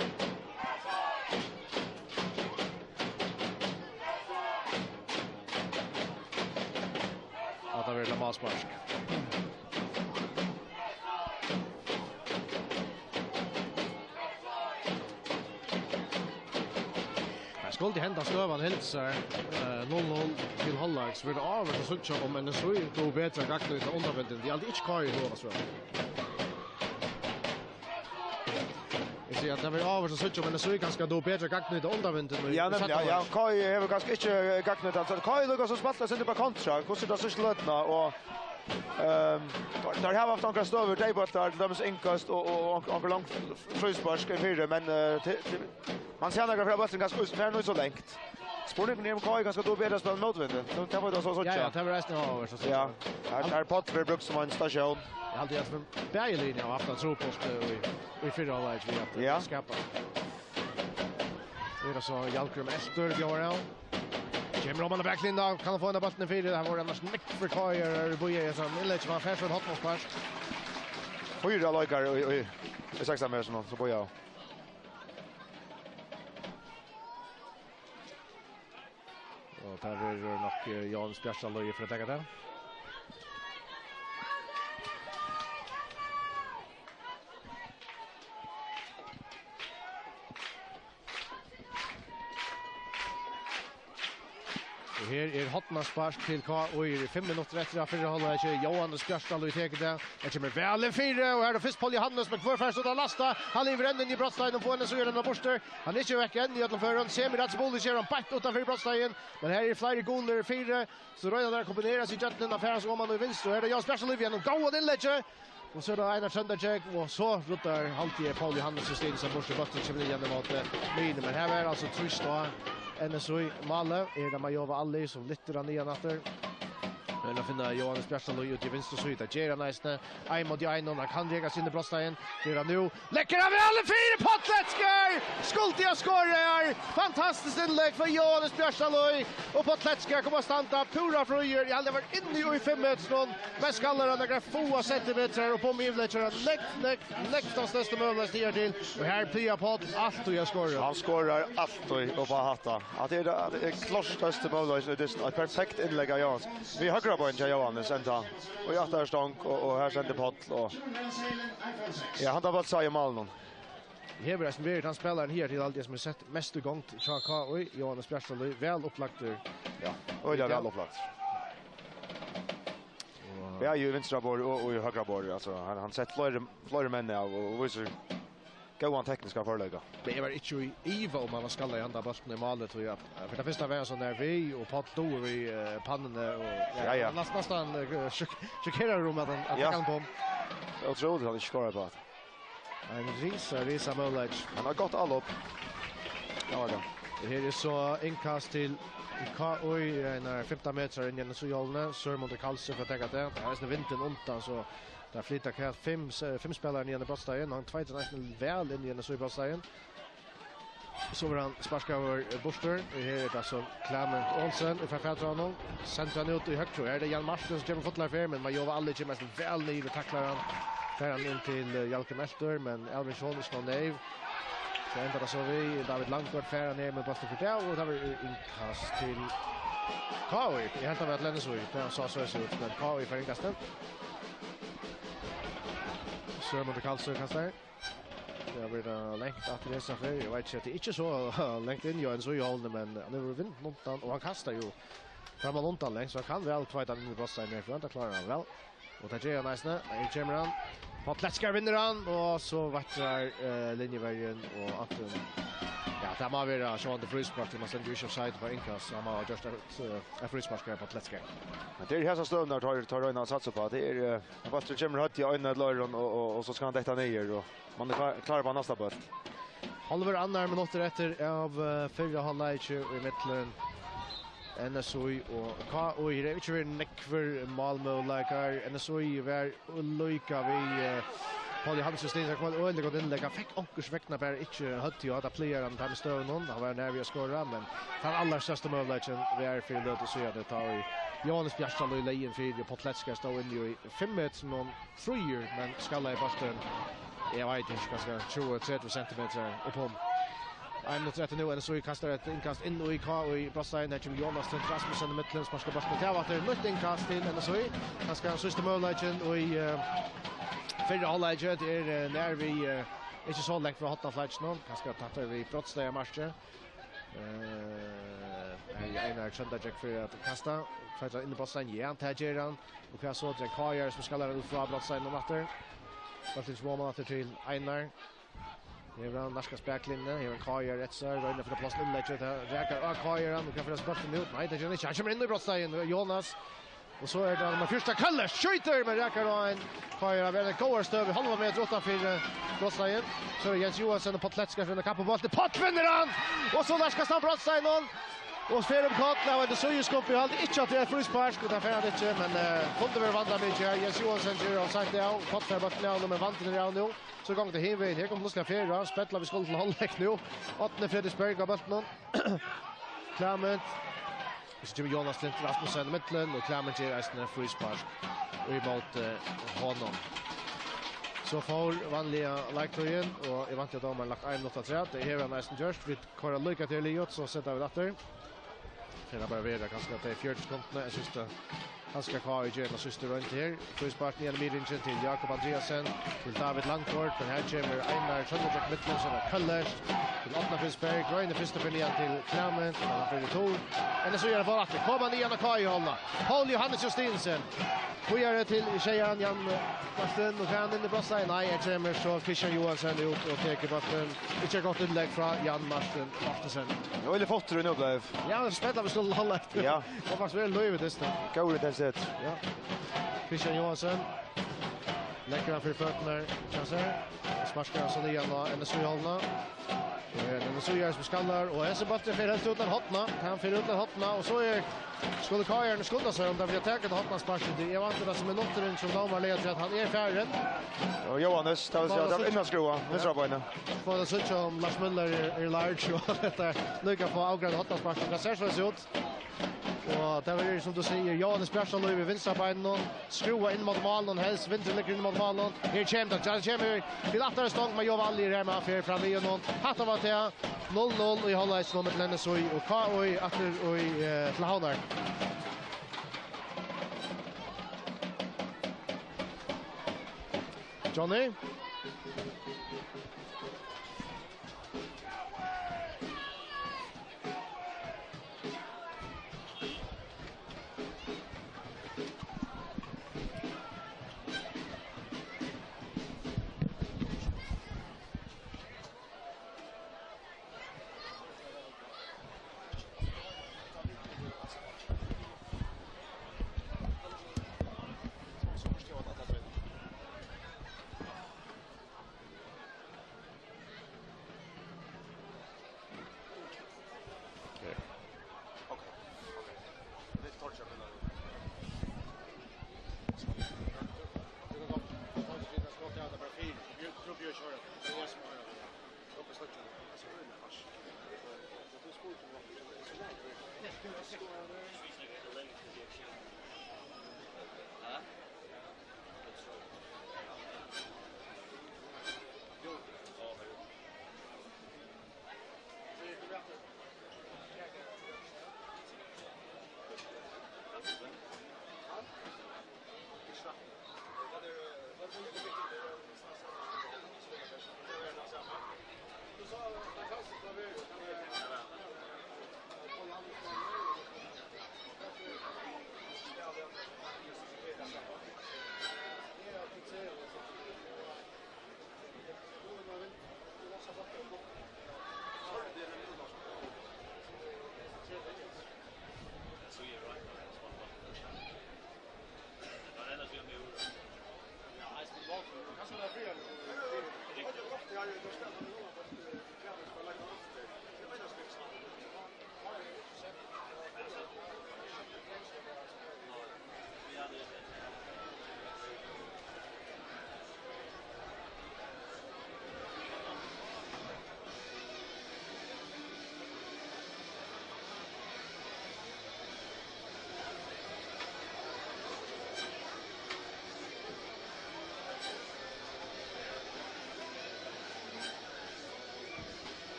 Att det är Lamaspark. Skulle hända stövan hälsar 0-0 till halvlek så blir det av att söka om en så då bättre gakna ut undervänden. Det är alltid inte kvar i då så. Jag ser att det blir av att söka om en så ganska då bättre gakna ut undervänden. Ja, Kai har ganska inte gakna ut alltså. Kai lukkar så spelar sig inte på kontra. Hur ska det så slutna och där har haft några stöver debuttar de är inkast och långt frispark i fyra men man ser några från bollen ganska ungefär så långt. Sporten är Kai ganska då bättre spel motvind. Så kan det så. Ja, det var resten av så. Ja. Här Potter bruks som en station. Jag hade att berglinjen har haft en tro på i fyra halvlek vi att skapa. Det är så Jalkrum efter Björn. Kommer om han backlinda kan få en bollen i fyra. Det här var annars nick för Kajer Boye som Millage var fast för hotmålspass. Fyra lojkar och 6 mer som så Boye. Och där är nog Jan Spjärsal för att ta det. Här är Hotman spark till K och i 5 minuter efter att förra halvlek Johan Spjärsal i teget där. Det kommer väl en fyra och här då först Paul Johannes med kvar först och lasta. Han lever änden i brottsteinen och får en så gör den borster. Han är inte veck än i alla förhand. Semir Hatsibulic kör han back utanför brottsteinen. Men här är flera goler fyra. Så röda där kombineras i jetten affären så går man i vinst och här är Jan Spjärsal igen och gå den lägger. Och så då Einar Söndercheck och så ruttar alltid Paul Johannes system som borster botten kommer igen mot min men här är alltså trist då. NSOI Malmö är det Majova Alli som lytter ner efter. Men att finna Johannes Bjärsson ut i vänster sida. Gera nästan. En mot en och kan lägga sin i brottstein. Gera nu. Läcker av alla fyra Potletsker! Skultiga scorer! Fantastiskt inlägg för Johannes Bjärsson och Potletsker kommer att stanna pura fröjer. Jag hade varit inne i 5 meter med skallar några få centimeter och på Mivlecher näkt av nästa möjlighet ner till. Och här Pia Pott allt och jag scorer. Han scorar allt och på hatta. Att det är klart största möjlighet det är ett perfekt inlägg av Johannes. Vi har på en Johannes ända och jag tar stånk och här sänder Pott och ja han tar bara så i mål. Hebersen vet han spelar här till allt det som är sett mest igång till Chaka och Johannes Bjärsson väl upplagt. Ja, och det är väl upplagt. Ja, ju vänstra bord och högra bord alltså han sett flera män av och visar gåan tekniska förlägga. Men jag var inte i Iva om man ska landa bollen i målet tror jag. För det första var jag så när vi och Paul Thor i pannan och Ja. nästan chockerar rummet att han kom. Jag tror att han inte skorar på. En risa målet. Han har gått all upp. Ja då. Det här är så inkast till KOI när 15 meter in i Sujolne. Sörmont Karlsson för att ta det. Det är vintern undan så där flyttar kan fem spelare ner i brottstegen. Han tvåtar nästan väl in i Sujolne. Så var han sparskar över Buster. Här är det alltså Clement Olsen från Fältranon. Centrar ut i högt tror jag. Det är Jan Marsten som kommer fotlar för men man jobbar aldrig mest väl ner tacklar han. För han in till Jalke Melter men Elvin Schonnes och Nave. Så ändrar det så vi David Langford färra ner med bollen för det och det var inkast till KOI. Jag hämtar med Lennesui. Det sa så ut men KOI för inkasten. Sörmont Karlsson kastar. Det blir längt att resa för. Jag vet inte att det inte så längt in jag än så i hållne men han är vint någontan och han kastar ju fram och någontan längt så han kan väl tvåta in i brossen ner för att klara han väl. Och det är nästan i Cameron. Potletskar vinner han och så vattrar linjevägen och att ja, det må vara så att frispark man sen ju offside på inkast så man just ett frispark på Potletskar. Men det är här så stund när tar in satsa på att det är Buster Jimmer hött i ögonen Lauren och så ska han detta ner och man är klar på nästa boll. Halver andra minuter efter av förra halvlek i mitten. NSOI och KOI det är inte för nekver Malmö-läkar. NSOI var lika vi Paul Johansson Stensen kom öliga och inlägga fick onkurs väckna bara inte hött ju att playera den här stön någon han var nära att skåra men han allra största möjligheten vi är för att så det tar vi Jonas Bjärstal och Lejen för Potletska står in i 5 meter någon free men skalla i basten jag vet inte kanske 20-30 centimeter uppom. I'm not ready nu så kastar ett inkast in och i KOI Brassein där till Jonas Rasmussen i mitten sparskar bollen till att det är nytt inkast till NSO. Han ska sista mållägen och i förra halvlek det är när vi inte så långt från hotna flash nu. Han ska ta det vi brottsliga matcher. Einar Chandajack för att kasta för in i Brassein igen Tajeran och jag såg Jack Hoyer som ska lära ut från Brassein och matter. Varför så man åter till Einar. Det var Narskas backlinje, här Kajer rättsar, var inne för plats inlägget där. Räkar Kajer han kan få spurten ut. Nej, det är inte. Han kommer in i brottstegen Jonas. Och så är det nummer första Kalle skjuter med räkar en Kajer över det går stöv halva meter utanför brottstegen. Så är Jens Johansson och Potletska från kamp på bollen. Pott vinner han. Och så Narskas han brottstegen. Och Ferum Kotla var det så ju skopp i halt inte att det är frispark utan för han inte men kunde väl vandra mycket Jens Johansson gör offside där fått för bollen nummer vanten i round nu så gång det hemvägen här kommer plötsligt Ferum spelar vi skulle till halvlek nu 8 Fredriksberg har bollen Clement så Jimmy Jonas Lint Rasmussen i mitten och Clement ger en frispark och emot honom så får vanliga lagtröjen och jag vant att de har lagt en nota 3 det är nästan just vi kör lycka till Liot så sätter vi åter. Det bara vara ganska att det är 40 sekunder. Jag syns det han ska ha i den sista runt här. Frispark ner midringen till Jakob Andreasen till David Langford. Den här kommer Einar Chandajack mitten som är Kalle till Atna Fisberg. Drar in i första förnian till Clement. Han får det Tor. Eller så gör det bara att det kommer nian och Kaj hålla. Paul Johannes Justinsen. Får till tjejan Jan Marsten och kan in i brottstegen. Nej, jag kommer så Christian Johansson ut och teker bollen. Inte gott inlägg från Jan Marstensen. Jag ville fått det nu blev. Ja, det spelar vi skulle hålla. Ja. Och faktiskt väl löjligt det. Går det sätt. Ja. Christian Johansson. Läcker han för fötterna. Chanser. Sparskar så igen och NSU hållna. NSU gör som skallar och Hesse Buster för helt utan hotna. Han för utan hotna och så är skulle Kajen skulda sig om det blir täckt hotna sparket. Jag var inte det som är noter som domar leder att han är färren. Och Johannes tar innan skruva. Vänstra benen. För det så om Lars Müller är large och detta lycka på avgrund hotna sparket. Det ser så ut. Och det var ju som du säger, Johannes Bjärsson över vänstra benen, skruva in mot målen, helst vinter ligger in mot målen. Här kommer till attare stång med Jovalli här med affär fram i någon. Hatta var det 0-0 i halvlek mot Lennesui och KOI åter och till Havnar. Johnny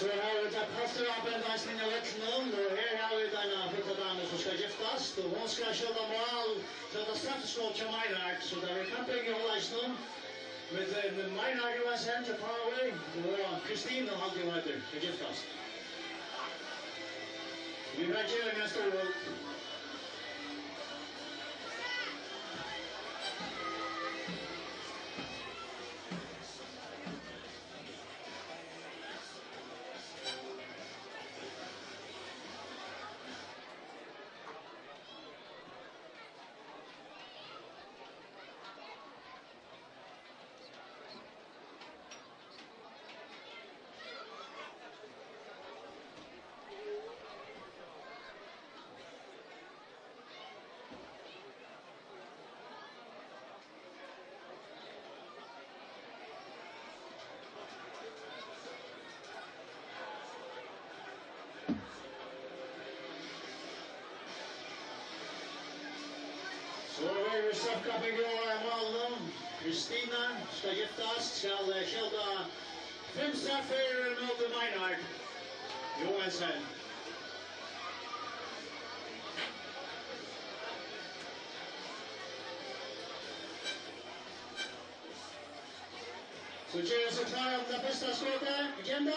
Så här har vi tagit posteravbändansning av Växnum och här har vi denna flytta dame som ska giftas och hon ska köra mål så att straffskott till Meinhardt så där vi camping i Hållaisnum med Meinhardt var sen till Paraguay och Kristina och alltid var där till giftas. Vi räcker nästa år. Så är det straffkappen går i Malmö. Kristina ska giftas, ska skjuta 5 straffer mot Meinhardt. Johansson. Så Jerry så klar om det bästa skottet. Agenda.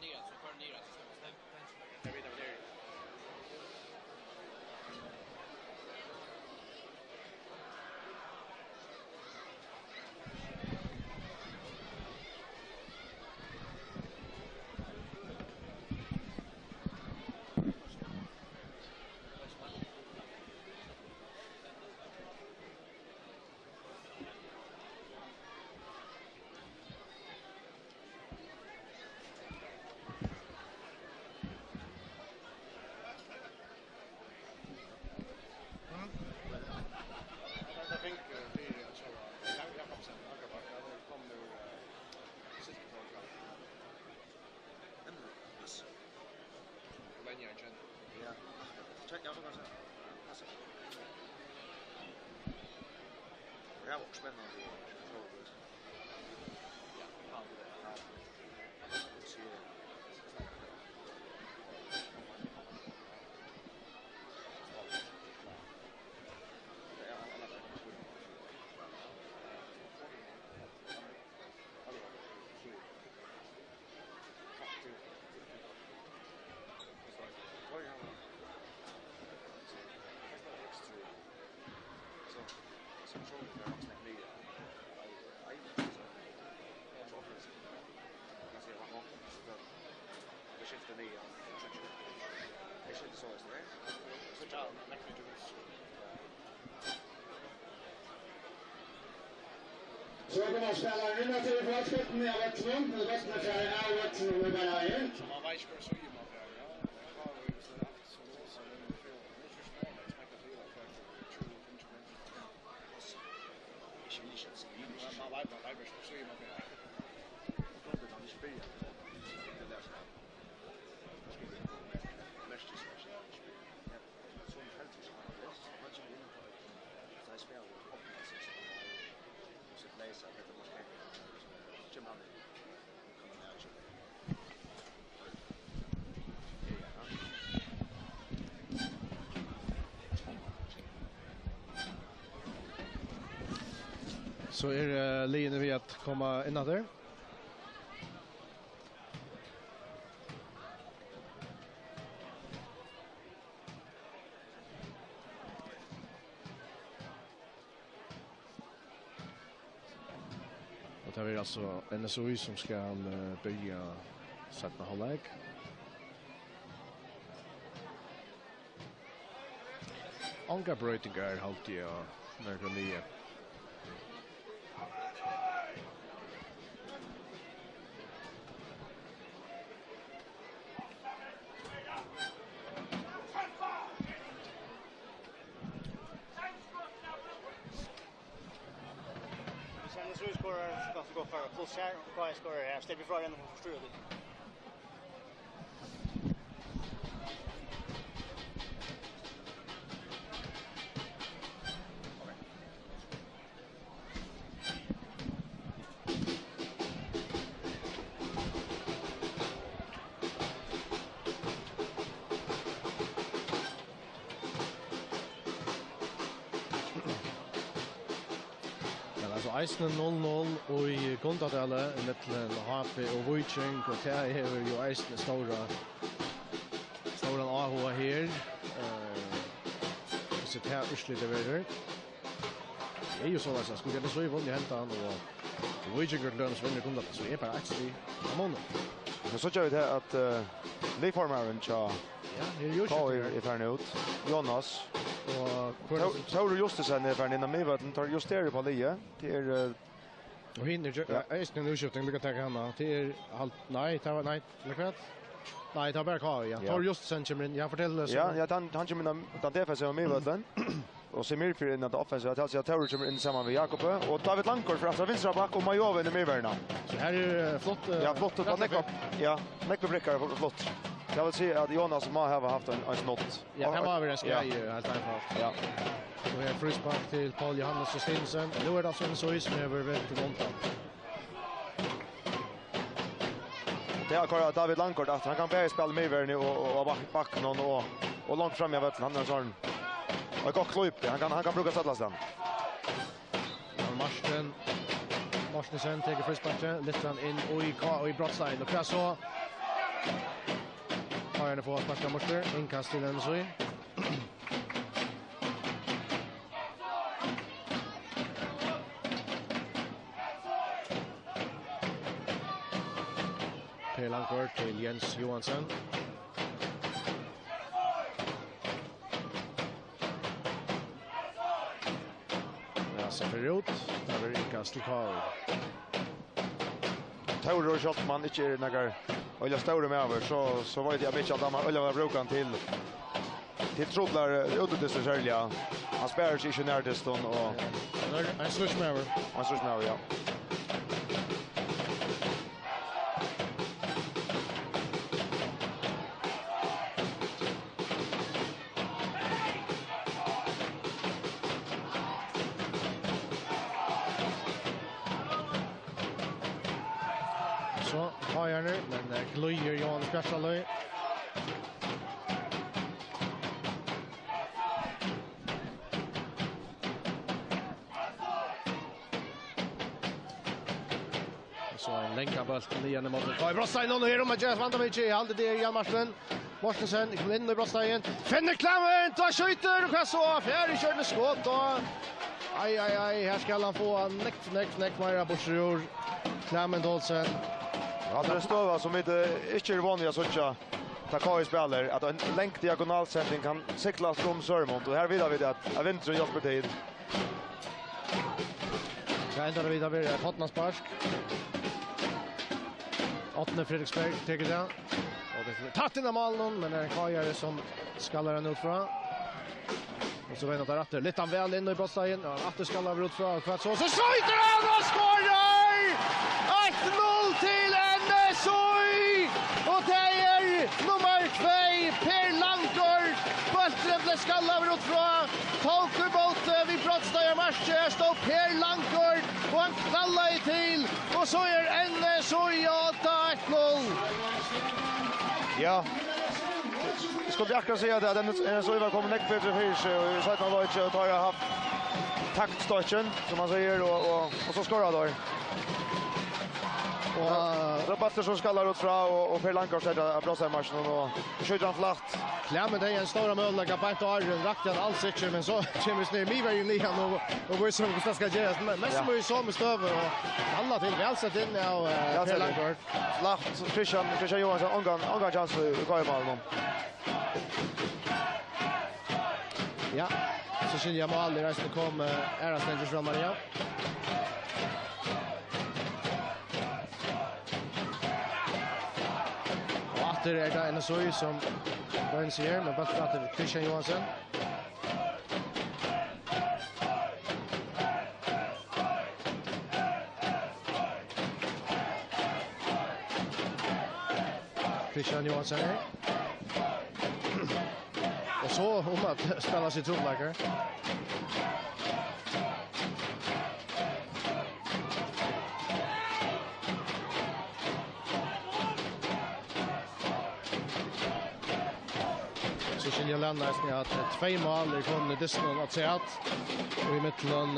neråt så kör neråt så ska man Jag vet inte det. Det här var också spännande. Så kommer spelaren in till fortsättningen i Växjö. Det bästa för är Växjö med Bergen. man vet ju så ju man där. Ja, det har vi så haft så nu för nu förstår jag smaka till det för 20 man vet så ju man där. Då det man spelar. Det där så. Mest så som helt så man ska in på det. Så spelar vi upp så läsa det måste Jimmy kommer ner så. Så är linjen vid att komma in där. Och det är alltså NSOI som ska börja sätta halvlek. Anka brötingar halt jag när det lie. Sen så skorar ska gå för plus här och vad skorar här ställer frågan om förstår det. Eisen 0-0 og i Gondadale mellom HP og Viking og det er jo Eisen stora AH her. Så det er ikke litt over. Det er jo sånn at jeg skulle gjøre så i vunnet hentan og Viking og Lønnes vinner Gondadale så er bare ekstra av måneden. Så gjør vi det at Leifformeren tja Kåre er ferdig ut. Jonas. Och Tor Justesen är för innan mig vad den tar justerar på lie. Det är och hinner Eisen nu skjuter lycka ta henne till halt nej ta nej eller nej ta bara kvar ja. Tor Justesen kommer in. Jag fortäller så. Ja, han kommer in den defensiva med vad den. Och Semir för in den offensiva att alltså Tor kommer in samman med Jakob och David Langkort för att vänstra back och Majove i medvärna. Så här är flott. Ja, flott att Nick. Ja, Nick brickar flott. Jag vill se att Jonas må ha haft en snott. Ja, det var väl en skrej helt enkelt. Ja. Och här frispark till Paul Johannes och Stinsen. Nu är det alltså en så som över vänt till montan. Det har kvar David Langkort att han kan bära spela med över och back någon och långt fram i vatten. Han är sån. Och gott klip. Han kan bruka sättas den. Marstensen tar frisparken, lyfter han in och i Brottsline och så Kajarne får sparka morster, inkast till NSOI. Per Langford till Jens Johansson. Så förut, där är inkast till Karl. Tauro och Schottman inte är några olja stora med över så var det jag vet att de har olja brukan till troblar underdistan själva. Han spelar sig nära distan och En slush med över. han slush med ja. Så Kajarne, men glöjer Johan Spjärsalöj. Så en länka boll liggande mot Kai Brosstein och här om att Jeff Vandovic i halde det Jan Marsten. Mortensen kommer in i Brosstein. Finner Klammen, tar skjuter och så fjärde körde skott och aj, här ska han få näck Maja Borsjord. Klammen Dolsen. Ja, det står som inte är vanliga sådär. Takai spelar att en länk diagonalsändning kan cykla från Sörmont och här vidare vid att Aventro hjälper till. Så ändrar det vidare vid Hotnarsparsk. 8. Fredriksberg tycker det. Och det är tatt in av malen, men det är en Kajare som skallar den ut från. Och så vänder det Atter. Lite han väl in i Brosstein. Atter skallar över ut från. Så skjuter han och skårar! 1-0 till NSOI! Och det är nummer 2, Per Langford. Bollen blev skallad över ut från. Tog emot vid Brosstein match. Här står Per Langford och han knallar i till. Och så är NSOI 8-1-0. Ja. Jag skulle akkurat säga att den så var kommit näck bättre för sig och så att man var inte och tar haft taktstocken som man säger och så skorar då. Och Rabatter som skallar ut från och Per Langford sätter Brosstein matchen och skjuter han flatt. Klämmen det är en stora möjlighet att bänt Arjen rakt han alls inte men så kommer snö mig var ju nian och går som det ska göras men mest var ju så med stöver och alla till väl sett in och Per Langford Flatt Christian Johansson omgång chans för Kajmal nu. Ja, så skiljer jag aldrig resten kom Ära Stenjers från Maria. Och Atter är det NSOI som Börn ser med Atter Christian Johansson. Christian Johansson här. Och så om att spela sig trolläkare. Så skiljer Lennart att 2 mål är från Disney att säga att och i mitten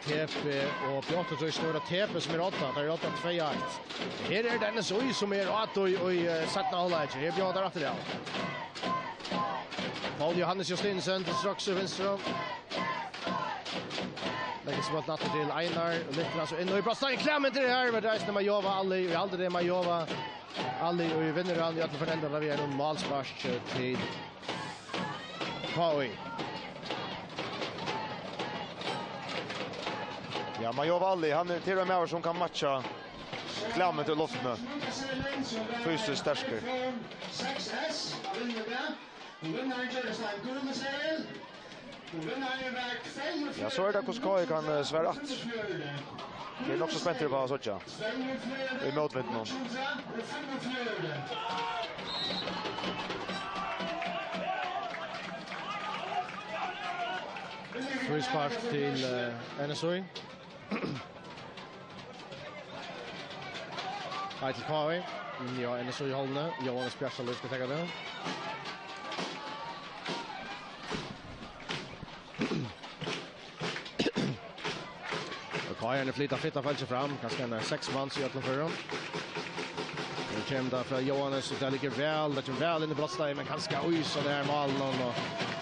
TP och Piotr så står det TP som är 8, det är 8-2-1. Här är den så som är 8 och sätta hållet. Här blir det rätt det. Paul Johannes Justinsen till strax vänster. Lägger sig bort natten till Einar och lyfter alltså in och i Brosstein klämmen till det här med resten med Jova Ali och aldrig det med Jova Ali och vinner han i alla fall ändå vi är en målspark till KI. Ja, Majova Ali, han är till och med som kan matcha klämmen till luften. Fysiskt starkare. 6S, vinner det. Vinnaren kör nästan guldmedalj. Ja, så är det hos KI kan svära att. Det är också spänt på Socha. I motvind nu. Frispark till NSOI. Här till KI. Ja, NSOI hållna. Johan Spjärsalöj ska ta det. Kajarne flyttar fältet fram. Kanske en 6 man så jag för dem. kommer där från Johannes och det ligger väl, det kommer väl in i brottsteg men kanske oj så där malen och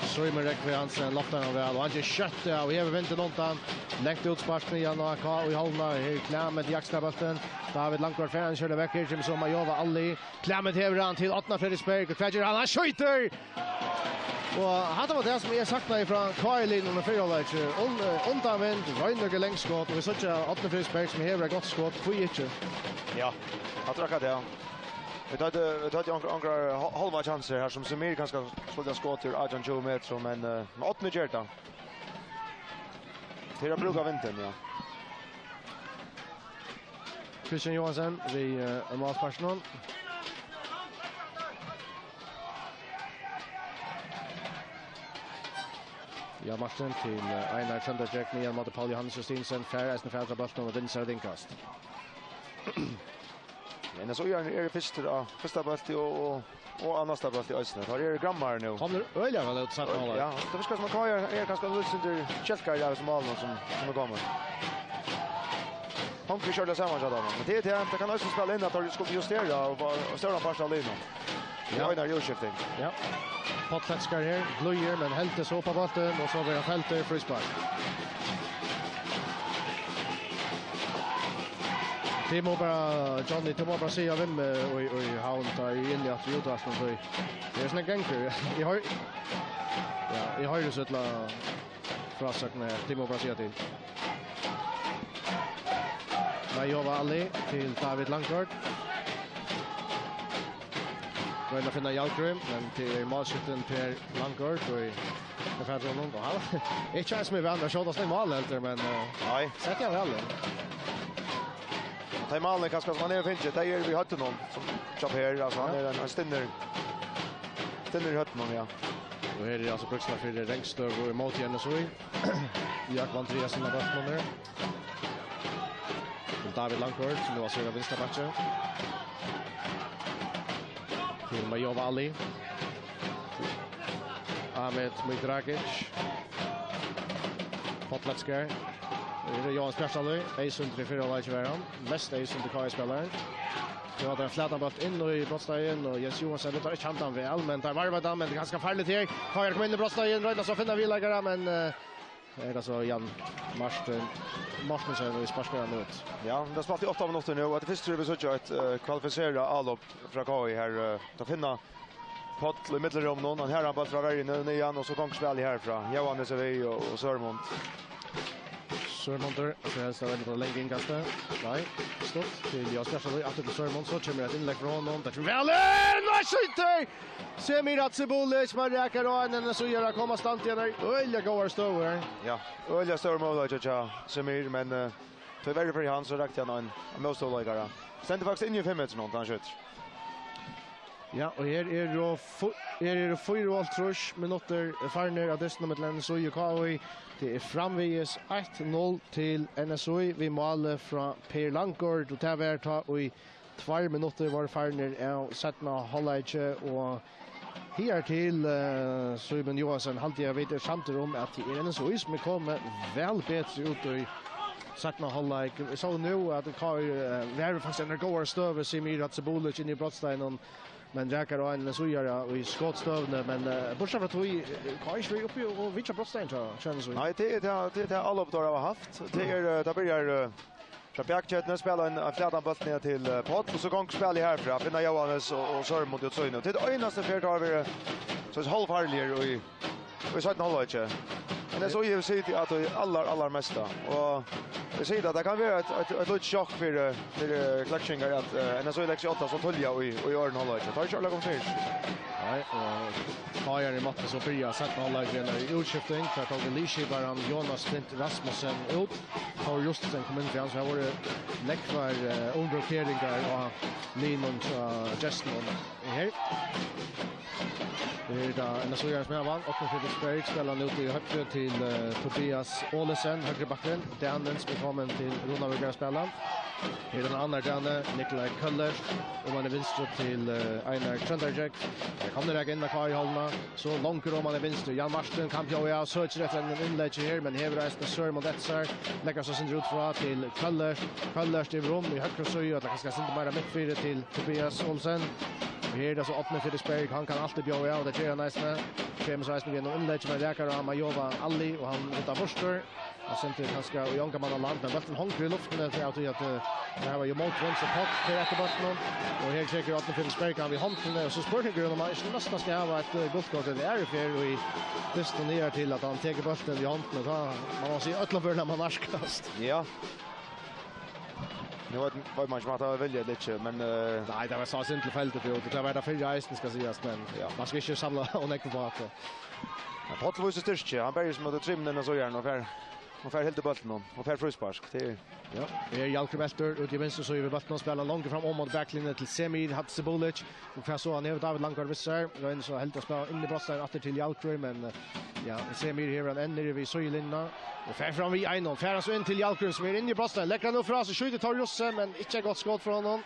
Strömmer rekviansen loftar han väl och han just kött och vi har vänt någonting längt ut sparken igen och AK och i hållna Klämmet jaxtra bollen David Langkort fan körde väcker som som Majova Alli Klämmet häver han till 18 Fredriksberg och kväger han skjuter och hade var det som jag sagt ifrån Kylin under förhållandet undanvänd Reiner längskott och vi såg att 18 Fredriksberg som häver gott skott för inte Ja, jag tror att det. Vi tar några halva chanser här som Semir kanske skulle skott till 18-20 meter men med 8 Gerta. Till att bruka vintern, ja. Christian Johansson vid målsparsen. Ja, Martin till Einar Tjönderjek ner mot Paul Johannes Justinsen. Färreisen färre bollen och vinner inkast. Men så är första bollen och andra bollen i ösnen. Har det grammar nu. Kommer öliga väl ut satt mål. Ja, det ska som kan är ganska lite Kjellkar där som mål som kommer. Han kan köra samma så där. Men det kan också spela in att det ska justera och störa på Charlino. Ja, när Josefin. Ja. Potletskar här, glöjer men helt så på bollen och så blir fältet frispark. Det må bara Johnny, det må bara säga vem och han tar in i att utrastning så det är såna gånger. Jag har ju sett la frasakten här, det må bara säga till. Majova Ali till David Langkort. Vill finna Jalgrim men till målskytten Per Langkort och det färdar honom då. Det är chans med andra skott och mål helt men nej, sätter jag väl. Ta malen kanske man är finche. Där är vi hade någon som chop här alltså han är en ständer hött någon ja. Och här är alltså bruksna för det Rengstöv och emot igen så i. Jakob Andreasen har varit någon där. David Langkort som var söra vänstra backen. Till Majova Ali. Ahmed Midragic. Potletskar. Det är Jan Spjärsaløy, Eisund till fyra lag i världen. Mest Eisund till KI-spelaren. Det var en flätan bort in i brottstegen och Jens Johansson tar inte kämpan väl, men det är varvat men det är ganska farligt här. KI kommer in i brottstegen, Röjda så finner vi lägare, men det är alltså Jan Martinsen och vi sparskar han ut. Ja, det har spelat i 8 minuter nu och det första vi såg ett kvalificerat allop från KI här att finna Potl i mittelrum någon, han här har bara från vägen nu igen och så gångspel härifrån. Johannes och Sörmont. Sörmonter, så helst har väldigt länge inkastet. Nej, stopp till jag Spjärsaløy. Efter till Sörmont så kommer ett inlägg från honom. Det tror väl en skjuter! Semir Hatsibulic, man räcker av en så gör att komma stant igen. Öliga går stor. Ja, öliga stor mål där Semir, men tyvärr för han så räckte han en målstålläggare. Sen det faktiskt in i 5 minuter någon han skjuter. Ja, och här är det 4,5 minuter farner av dessen med NSOI och KI. Det är framväges 1-0 till NSOI. Vi mål från Per Langkort och det var i 2 minuter var farner av sättna halvlek och här till Simon Johansson hade jag vet samtidigt om att det är NSOI som kommer väl bättre ut i sättna halvlek. Så nu att KI var faktiskt en går stöver Semir Hatsibulic in i brottstenen. Men räcker då en så gör i skottstövne men bortsett från att vi kanske uppe och vilka brottstein så känns det. Nej, det är alla uppdrag har haft. Det börjar Bjärkjetne spelar en flätan boll ner till Pott och så gång spel härifrån. Finna Johannes och Sörm mot Utsöjne. Det är enaste färt har vi så är halvfarligare och vi sa inte hålla inte. Men det så ju sig att det allar mesta och det säger att det kan vara ett litet chock för klackningar att en så läx 8 så tolja och i örn hålla inte. Tar Charles Gonfir. Nej, och har i matte så börjar sätta hållaren i utskiftning för att ta Lishi bara Jonas Flint Rasmussen ut. Har just sen kommit in för han så har varit läckvar underblockeringar och Linon Justin här. Det är där en så gör som jag vann och Fredrik spelar nu till högt till till Tobias Ålesen, högerbacken. Dannen som kommer till Ronavik spelaren. Här är den andra Danne, Nikolaj Köller. Och man är vänster till Einar Trönderjek. Här kommer det in kvar i hållna. Så långt om man är vänster. Jan Marsten kan pjåja. Söker efter en inlägg här. Men här är det Sör mot Etsar. Lägger sig sin ut från till Köller. Köller stiver om i högra söj. Att det ska inte bara mittfyra till Tobias Olsen. Och här är det så öppna Fredriksberg. Han kan alltid bjåja. Och det gör han nästan. Kjem så nästan genom inlägg med Räkar och Majova Alli. Och han utan förster. Jag sen till ganska och jonka man land men bollen hånger i luften där för att det här var ju motvind så puck till efter bollen och helt säkert att det Sperk kan vi handen och så spurtar om man nästan ska ha ett guldkort det är för och i distan ner till att han tar bollen i handen och man måste ju ötla för när man narskast. Ja. Nu var man smart att välja lite men nej det var så simpelt fältet det var där för reisen ska sägas men ja man ska inte samla och näka på att Pottelvois styrke, han börjar som att trimma och så gärna och fär helt i bollen och fär fruspark. Ja, det är Jalkar Velter ut i vänster så är vi bollen och spelar långt fram om mot backlinjen till Semir Hatsibulic. Och för så han är David Langgaard visar. Då är så helt att spela in i brottsaren åter till Jalkar men ja, Semir här han ändrar vid Söjlinna. Och fär fram vid Einon. Fär så in till Jalkar som är inne i brottsaren. Läcker han upp för sig skjuter tar Josse men inte gott skott från honom.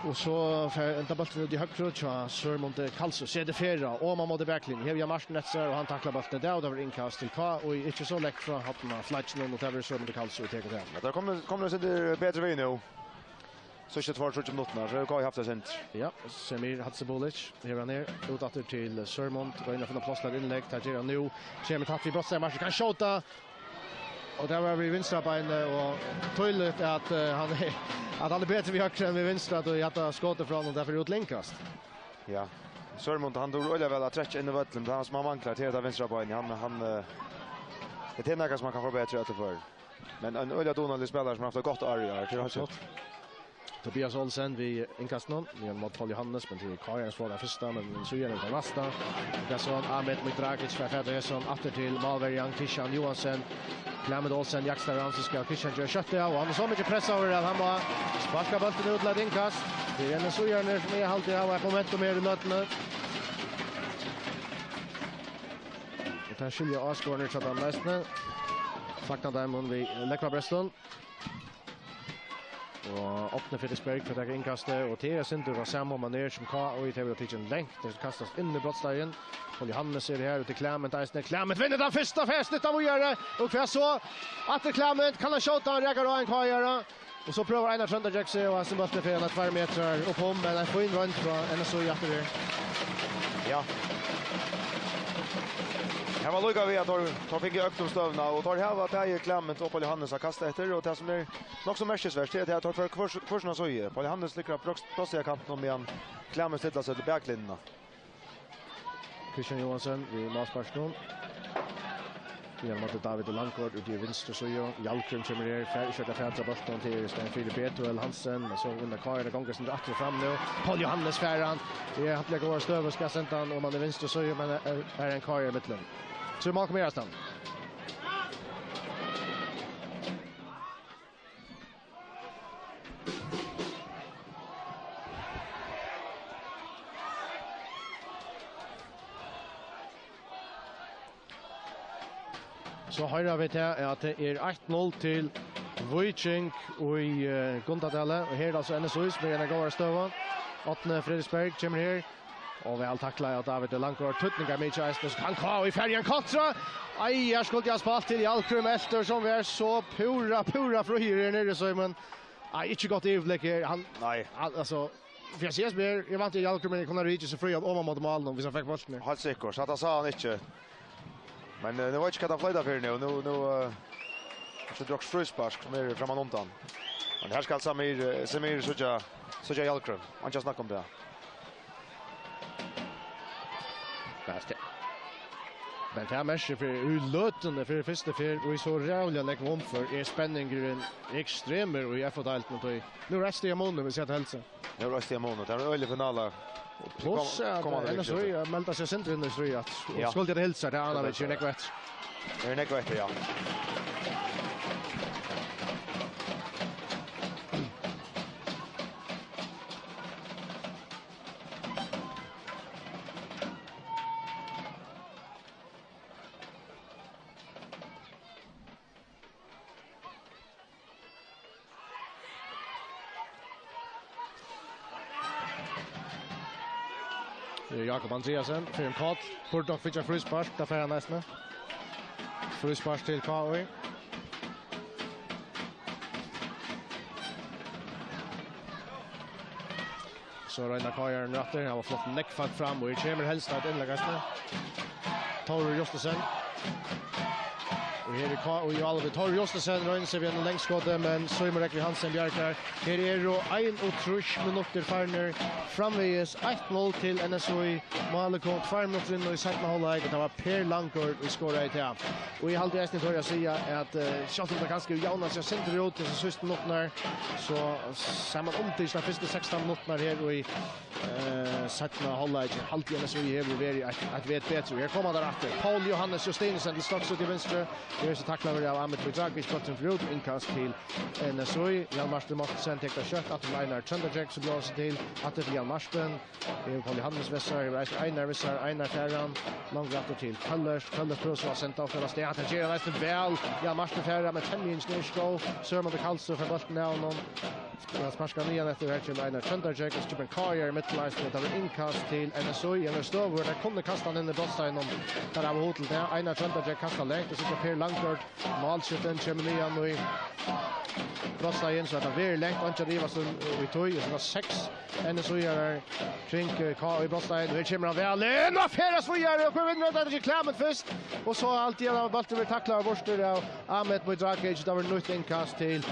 Och så ända bollen ut i högra så Sörmonte Kalso ser det färra och man mot backlinjen. Här är Martin Etzer och han tacklar bollen där och över inkast till K och inte så lätt från hopparna flatchen och över Sörmonte Kalso och tar det. Ja, där kommer det sitter bättre vi nu. Så shit för 20 minuter så har jag haft det sent. Ja, Semir Hatsibulic här han är ut åter till Sörmont och inne från plåslag inlägg där ger han nu ser med tatt i brottsar match kan skjuta. Och där var vi vinstra på en och tydligt att han är bättre vid höger än vid vänstra och jag skottet från och därför ut länkast. Ja. Sörmont han drar öliga väl att träcka in i vattnet men han som har manklar till det vänstra på en han det är något som man kan förbättra för. Men en öliga donande spelare som har haft gott area till har Tobias Olsen vid inkastnon. Vi har mot Paul Johannes men till Karjans får den första men så gör den på nästa. Gasson Ahmed Mitrakic för Federation åter till Malverian Christian Johansson. Klammed Olsen jagstar Ramsiska Christian gör köttet och han har så mycket press över att han bara sparkar bollen ut till inkast. Det är en så gör när som är alltid har ett momentum mer i mötena. Och tar skilja avskårner så att han nästan fakta där vi läckra Breston. Och öppnar Fredriksberg för att inkasta och Thea Sintur var samma manér som K och i TV och teachen längt det kastas in i brottslagen. Paul Johannes är det här ute i Klämmet Eisner Klämmet vinner den första fästet av att göra och för så att Klämmet kan han skjuta och räcker och en K göra och så provar Einar Trönderjek sig och han som bollen för en 2 meter upp om men en fin run från NSO efter det. Ja. Här var lugga vi att tar fick ökt om stövna och tar här var Paul Klämmet och Paul Johannes har kastat efter och det som är nog så märkesvärt det är att tar för kursen så är Paul Johannes lyckas plötsligt kanten om igen Klämmet sätter sig till backlinjen. Christian Johansson vid Masparston. Igen mot David Langgaard ut i vänster så gör Jalkrum kommer ner försöker färdra bollen till Sten Filip Betuel Hansen men så under Karin gånger sin åter fram nu. Paul Johannes färran. Det är att går stöv och ska sända och man är vänster så gör men är en Karin i mitten. Så man kommer nästan. Så höra vi till att det är 8-0 till Viking och i Gundadale och här alltså NSOs med en gåva stöva. 8 Fredriksberg kommer här. Och vi har tacklat att David Langgaard tutningar med Chester kan komma i färgen kontra. Aj, jag skulle jag spalt till Jalkrum efter som vi är så pura fröjer nere så men aj inte gott överblick han Nej. Alltså för jag ses mer jag vant till Jalkrum men kunna reach så fri om mot mål om vi så fick bollen. Helt säkert så att sa han inte. Men det var inte kan han flytta för nu så drogs fruspark som är framan undan. Men här ska Semir Suja Jalkrum. Han just snackar om det. Fast. Men det här matchen för utlötande för första för och i så rävliga lägg om för är spänningen extremer och jag får allt mot dig. Nu restar jag månaden vi ser att hälsa. Nu restar jag månaden. Det är en ölig final. Plus att så jag melda sig centrum i Sverige att skulle det hälsa det andra vet ju nekvätt. Det är nekvätt ja. Jakob Andreasen för en kort. Borde dock fick frispark där för nästan. Frispark till KOI. Så Reina Kajar nötter. Han var flott neckfart fram och kommer helst att inlägga sig. Tor Justesen. Och här är KOI Alve. Tor Justesen rör sig vid en längdskåde, men Søymer Rekli Hansen bjärkar. Här är då 1 minuter farner framväges 1-0 till NSOI. Målet kom 2 minuter in i sättna hållet. Det var Per Langgaard i skåra i till. Och i halvtid resten tror jag säga att Charlton var ganska jävna sig center ut till sista minuterna. Så ser man om till de första 16 minuterna här och i sättna hållet. Halvtid NSOI här blir att vet bättre. Här kommer där efter. Paul Johannes Justinsen till stocks ut i vänster. Det är så tacklar vi av Ahmed Midragic botten förut inkast till NSOI. Jan Marsten måste sen täcka kött att Einar Trönderjack så blåser till att det Jan Marsten. Det är Paul Johannes Wessar, Einar Wessar, Einar Färran. Långt rätt till Kallers Pro så har sänt av för att han ger nästan väl. Jan Marsten Färran med 10 minus nerskå. Sörman de Karlsson för bollen now någon. Sparskar ner efter här till Einar Trönderjack och Stephen Carrier mittläst det har inkast till NSOI. En stor där kunde kasta den i brottsteinen där av hotel där. Einar Trönderjack kastar längt och så Per Langgaard målskytten kommer nian och i brottsteinen så att det är längt och inte riva som i tog. Så det var 6 NSOI är kring i brottsteinen. Nu kommer han väl in och färdas för gärna och kommer vinna där till klämmet först. Och så alltid av bollen vill tackla borster av Ahmed Midragic. Det var nytt inkast till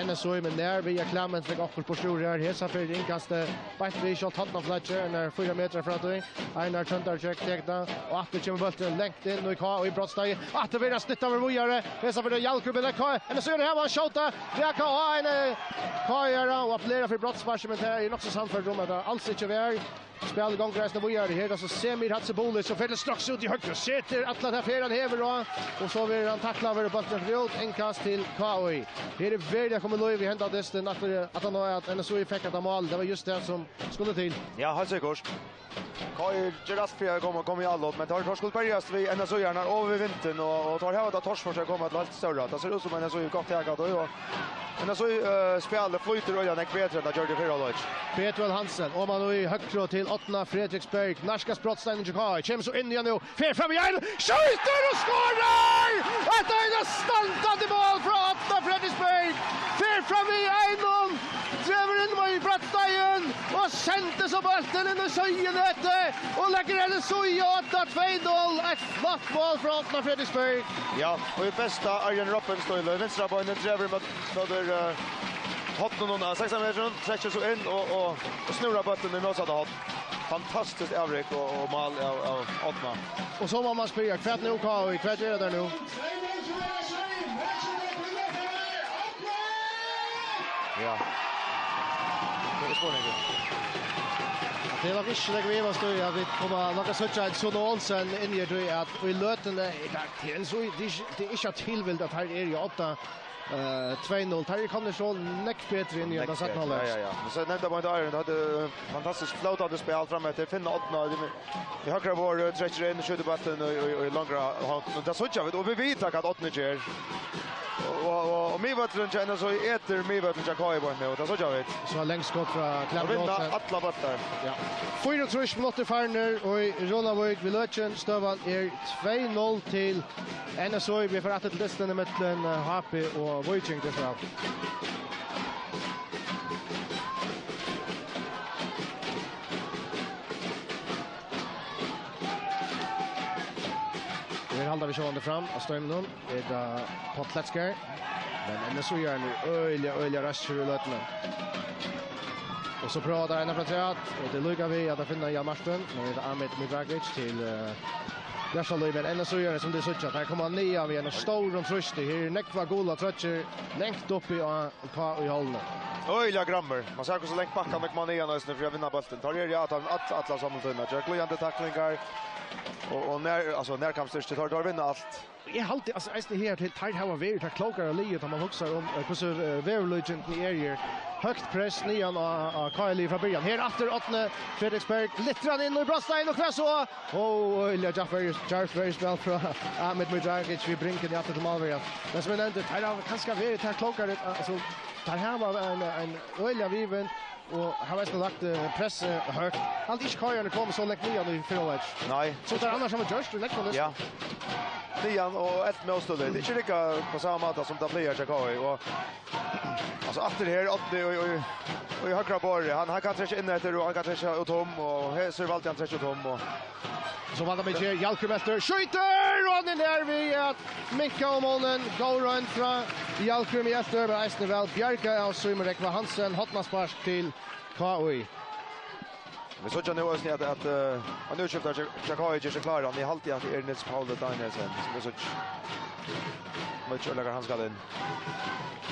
NSOI men när via klämmet fick upp på stor här. Hesa för inkastet. Bättre shot hatten av Fletcher när 4 meter från dig. Einar Trönderjack täckta och att det kommer bollen längt in och i brottsteinen. Att det vill snitta över vojare. Hesa för det Jalkruben där. NSOI det här var en shota. Det kan en Kajar och appellera för brottsvars men det är nog så sant för dem att alls inte väl. Spel gång resten av vojare här så Semir Hatsebolic så fäller strax ut i höger. Sätter att den här färran häver och så vill han tackla över bollen för ut inkast till KOI. Det är väldigt kommer Louis vi hämtar desten att han har att NSOI fick att mål. Det var just det som skulle till. Ja, har säkert. Kajar Gerard Fria kommer i allot men tar skulle börjas vi NSOI är över vintern och tar här att Tors för sig komma att allt större. Det ser ut som NSOI gott tagat och NSOI spelar flyter och jag bättre än att göra det för alla. Petrol Hansen och man i högre till 8 Fredriksberg. Narskas brottsteinen till KOI. Kommer så in igen nu. Fer fram igen. Skjuter och skårar! Att det är stantande mål från 8 Fredriksberg. Fer fram i 1-0. Driver in i brottsteinen och sänder så bollen in i Söjenöte och lägger NSOI 8-2-0. Ett flott mål från 8 Fredriksberg. Ja, och i bästa Arjen Roppen står i vänstra benen driver med hotten någon 6 meter sträcker så in och snurrar bollen i motsatta hot. Fantastiskt avryck och mål av Ottma. Och så var man spela kvart nu KOI. Kvart är det där nu. Ja. Det är spårningen. Det är nog inte det vi måste göra. Vi kommer nog att söka en sån Olsen in i det att vi löter det är så det är inte tillvilt att här är ju 8 2-0. Här kommer så näck bättre in i den satt hållet. Ja. Så nämnde man där hade fantastiskt floatande spel framåt till finna 8 i högra vår stretcher in skjuter bollen och långra och det såg jag och vi vet att 8 ger och Mivatlund känner så äter Mivatlund Jakob nu och det såg jag vet. Så längst skott från Klambrot. Alla bollar. Ja. 4-3 minuter farner och i Ronavik vid Lötjen Stövan är 2-0 till NSOI. Vi får att till listan mellan HP och Wojciech det så. Vi håller vi sjön fram och står med det Potlatskär. Men NSOI är nu öliga rush i Lötjen. Och så pratar Einar från träet. Och det lyckas vi att finna Jan Marsten. Med Ahmed Midragic till Bjärsalöven. NSOI är som det ser ut. Här kommer han ner med en stor runt tröstig. Här är Nekva Gola trötcher. Längt upp i hållna. Öliga grammer. Man ser också längt backa med man igen nu för att vinna bollen. Tar det att Atlas Hamilton. Jag glömde tacklingar. Och när kampstyrst tar vinna allt. Jag har alltid alltså här till tight how very tar klokar och liet man huxar om hur very legend i area. Högt press nian av Kylie från början. Här efter 8 Fredriksberg littran in i Brastein och klass och Ilja Jaffers spel från Ahmed Midragic vi brinken i efter till Malvern. Men som nämnde här har kanske very tar klokar alltså där här var en Ilja Viven och har nästan lagt press högt Allt inte Kajan kommer så lätt nya nu för hållet. Nej. Så där annars som just lätt på det. Ja. Nian och ett med oss då. Det är inte lika på samma måte som det blir jag och alltså efter här och i högra bord han kan träcka in efter och han kan träcka ut tom och här så valt han träcka ut tom och så valde mig Jalkurmester skjuter och han är där vi att Micka och Månen går runt från Jalkurm i efter med Eisnevel Bjarka och Summerek var Hansen hotnaspars till KOI. Vi såg ju nu också att han nu köpte Chakai inte klar han är alltid att är Nils Paul Danielsen som så mycket lägger han ska in.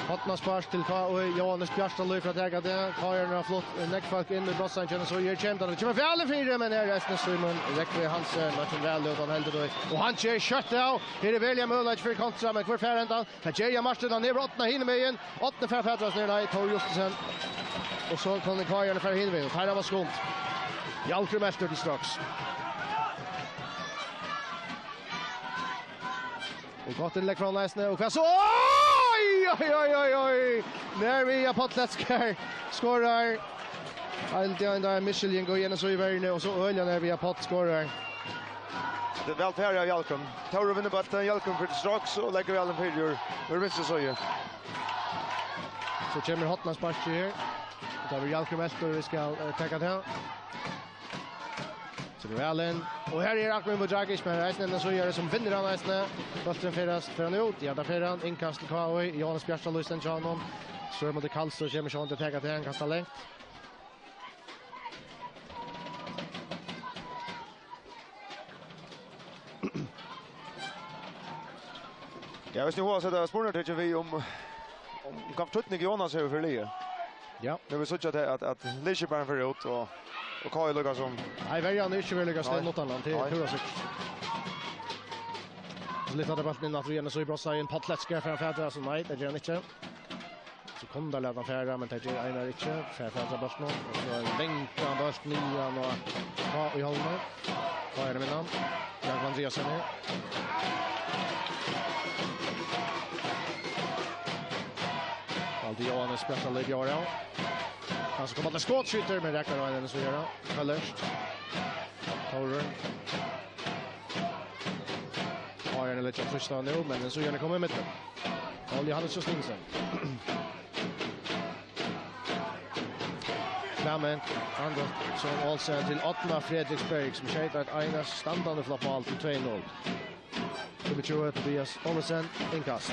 Hotnaspars till KOI Johannes Bjärstalöj för att äga det. Kajan har flott neckfolk in i Brossan känner så gör kämpa det kommer väl för men är resten Simon Rekve Hansen och väl och han helt då och han kör kött av det är välja möjlighet för kontra men kvar färändan här Jerry Marsten han är brottna hinner med igen 8 för Petras ner där Tor Justesen och så kommer Kajan för hinner med här var skont Jalkurmester till strax och gott inlägg från Läsne och så oj. När vi har Potletskar skorar. Alltid där Michelin går igen och så i världen och så Ölja när vi har Pott skorar. Det väl här av Jalkum. Tauro vinner bollen Jalkum för strax och lägger väl en period. Hur visst så ju. Så kommer Hotnaspars här. Då har vi Jalkum efter vi ska ta det. Så det är väl och här är Akmin Bojagic men resten så gör det som vinner han nästan. Bollen färas för ut. Ja, där för han inkast till KOI. Johannes Bjärstalöj sen Janon. Så mot det kallt så kommer Sean att ta det han kastar längt. Ja, visst nu har så där spårnar tycker vi om kan tröttning Jonas över för Lee. Ja. Det vill säga att Liseberg för ut och Kai Lucas som nej, väljer han inte vill lägga sten något annat till tror jag så. Så lite hade bollen in att igen så i Brossa in Potletska för Fädra så nej det gör han inte. Så kom där lämna Fädra men det gör Einar inte för Fädra bollen och så en bänka boll nian och ja i hållen. Vad är det med namn? Jag Andreas är alltid Johannes Bjärstalöj gör han ska komma till skottskytter men räcker han så gör han. Kallers. Tauren. Har han lite första nu men så gör han kommer med mitten. Olli Hannes och Stingsen. Flammen. Andersson Olsen till Ottmar Fredriksberg som skjuter ett Einar standande floppmål till 2-0. Det betyder att Tobias Olsen inkast.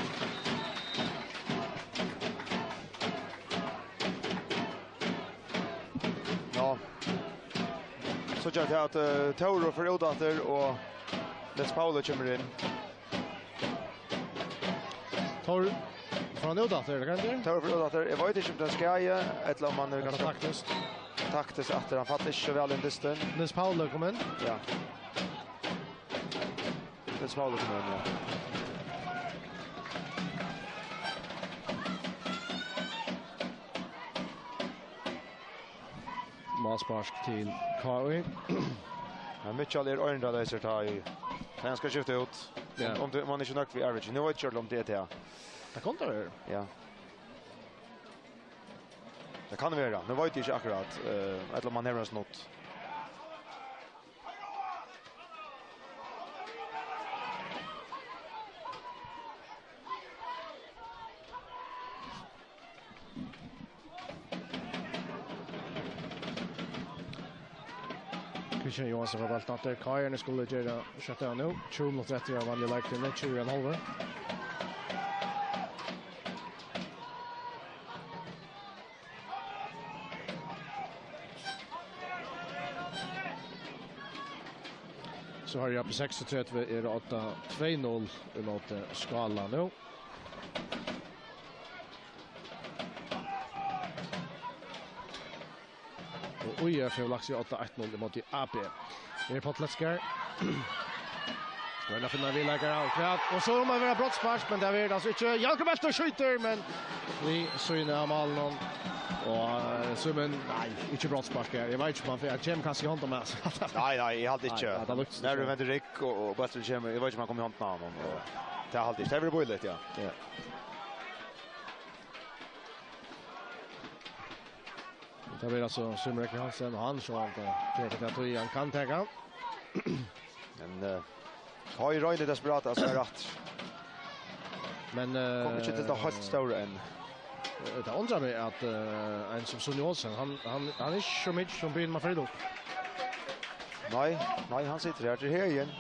Så jag har att Tauro för Odater och Nils Paul kommer in. Tauro från Odater, kan det? Tauro för Odater. Jag vet inte om den ska ge ett lag man är ganska taktiskt att han fattar inte väl in distan. Nils Paul kommer in. Ja. Nils Paul kommer in, ja. Malsparsk till KOI. Ja, Mitchell är ordentligt där så tar ju. Han ska skifta ut. Om man inte nöjd vid average. Nu vet jag om det är. Det kommer det. Ja. Det kan det vara. Nu vet jag inte akkurat eller man närmast något. Christian Johansson har valt att det Kajan skulle göra kötta nu. 20-30 av varje lag till 20,5. Så har jag på 36 är det 8-2-0 emot Skala nu. Och UIF har lagt sig 8-1-0 emot AP. Det är Potletskar. Ska finna vi lägger av. Och så har man vara brottspars men det är alltså inte Jalkurmester skjuter men vi synar av någon och Simon nej inte brottspars. Jag vet inte man för Jim kan se honom med. Nej, jag hade inte. När du vänder Rick och Buster Jim, jag vet inte man kommer ihåg honom och det har alltid. Det är väl lite ja. Det blir alltså Sumrek Hansen och han så att jag tror han kan ta. Men har ju Röjne desperat att säga rätt. Men Kommer inte till det helt stora än. Det undrar mig att en som Sonny Olsen han är så mycket som blir man för upp. Nej, han sitter här igen.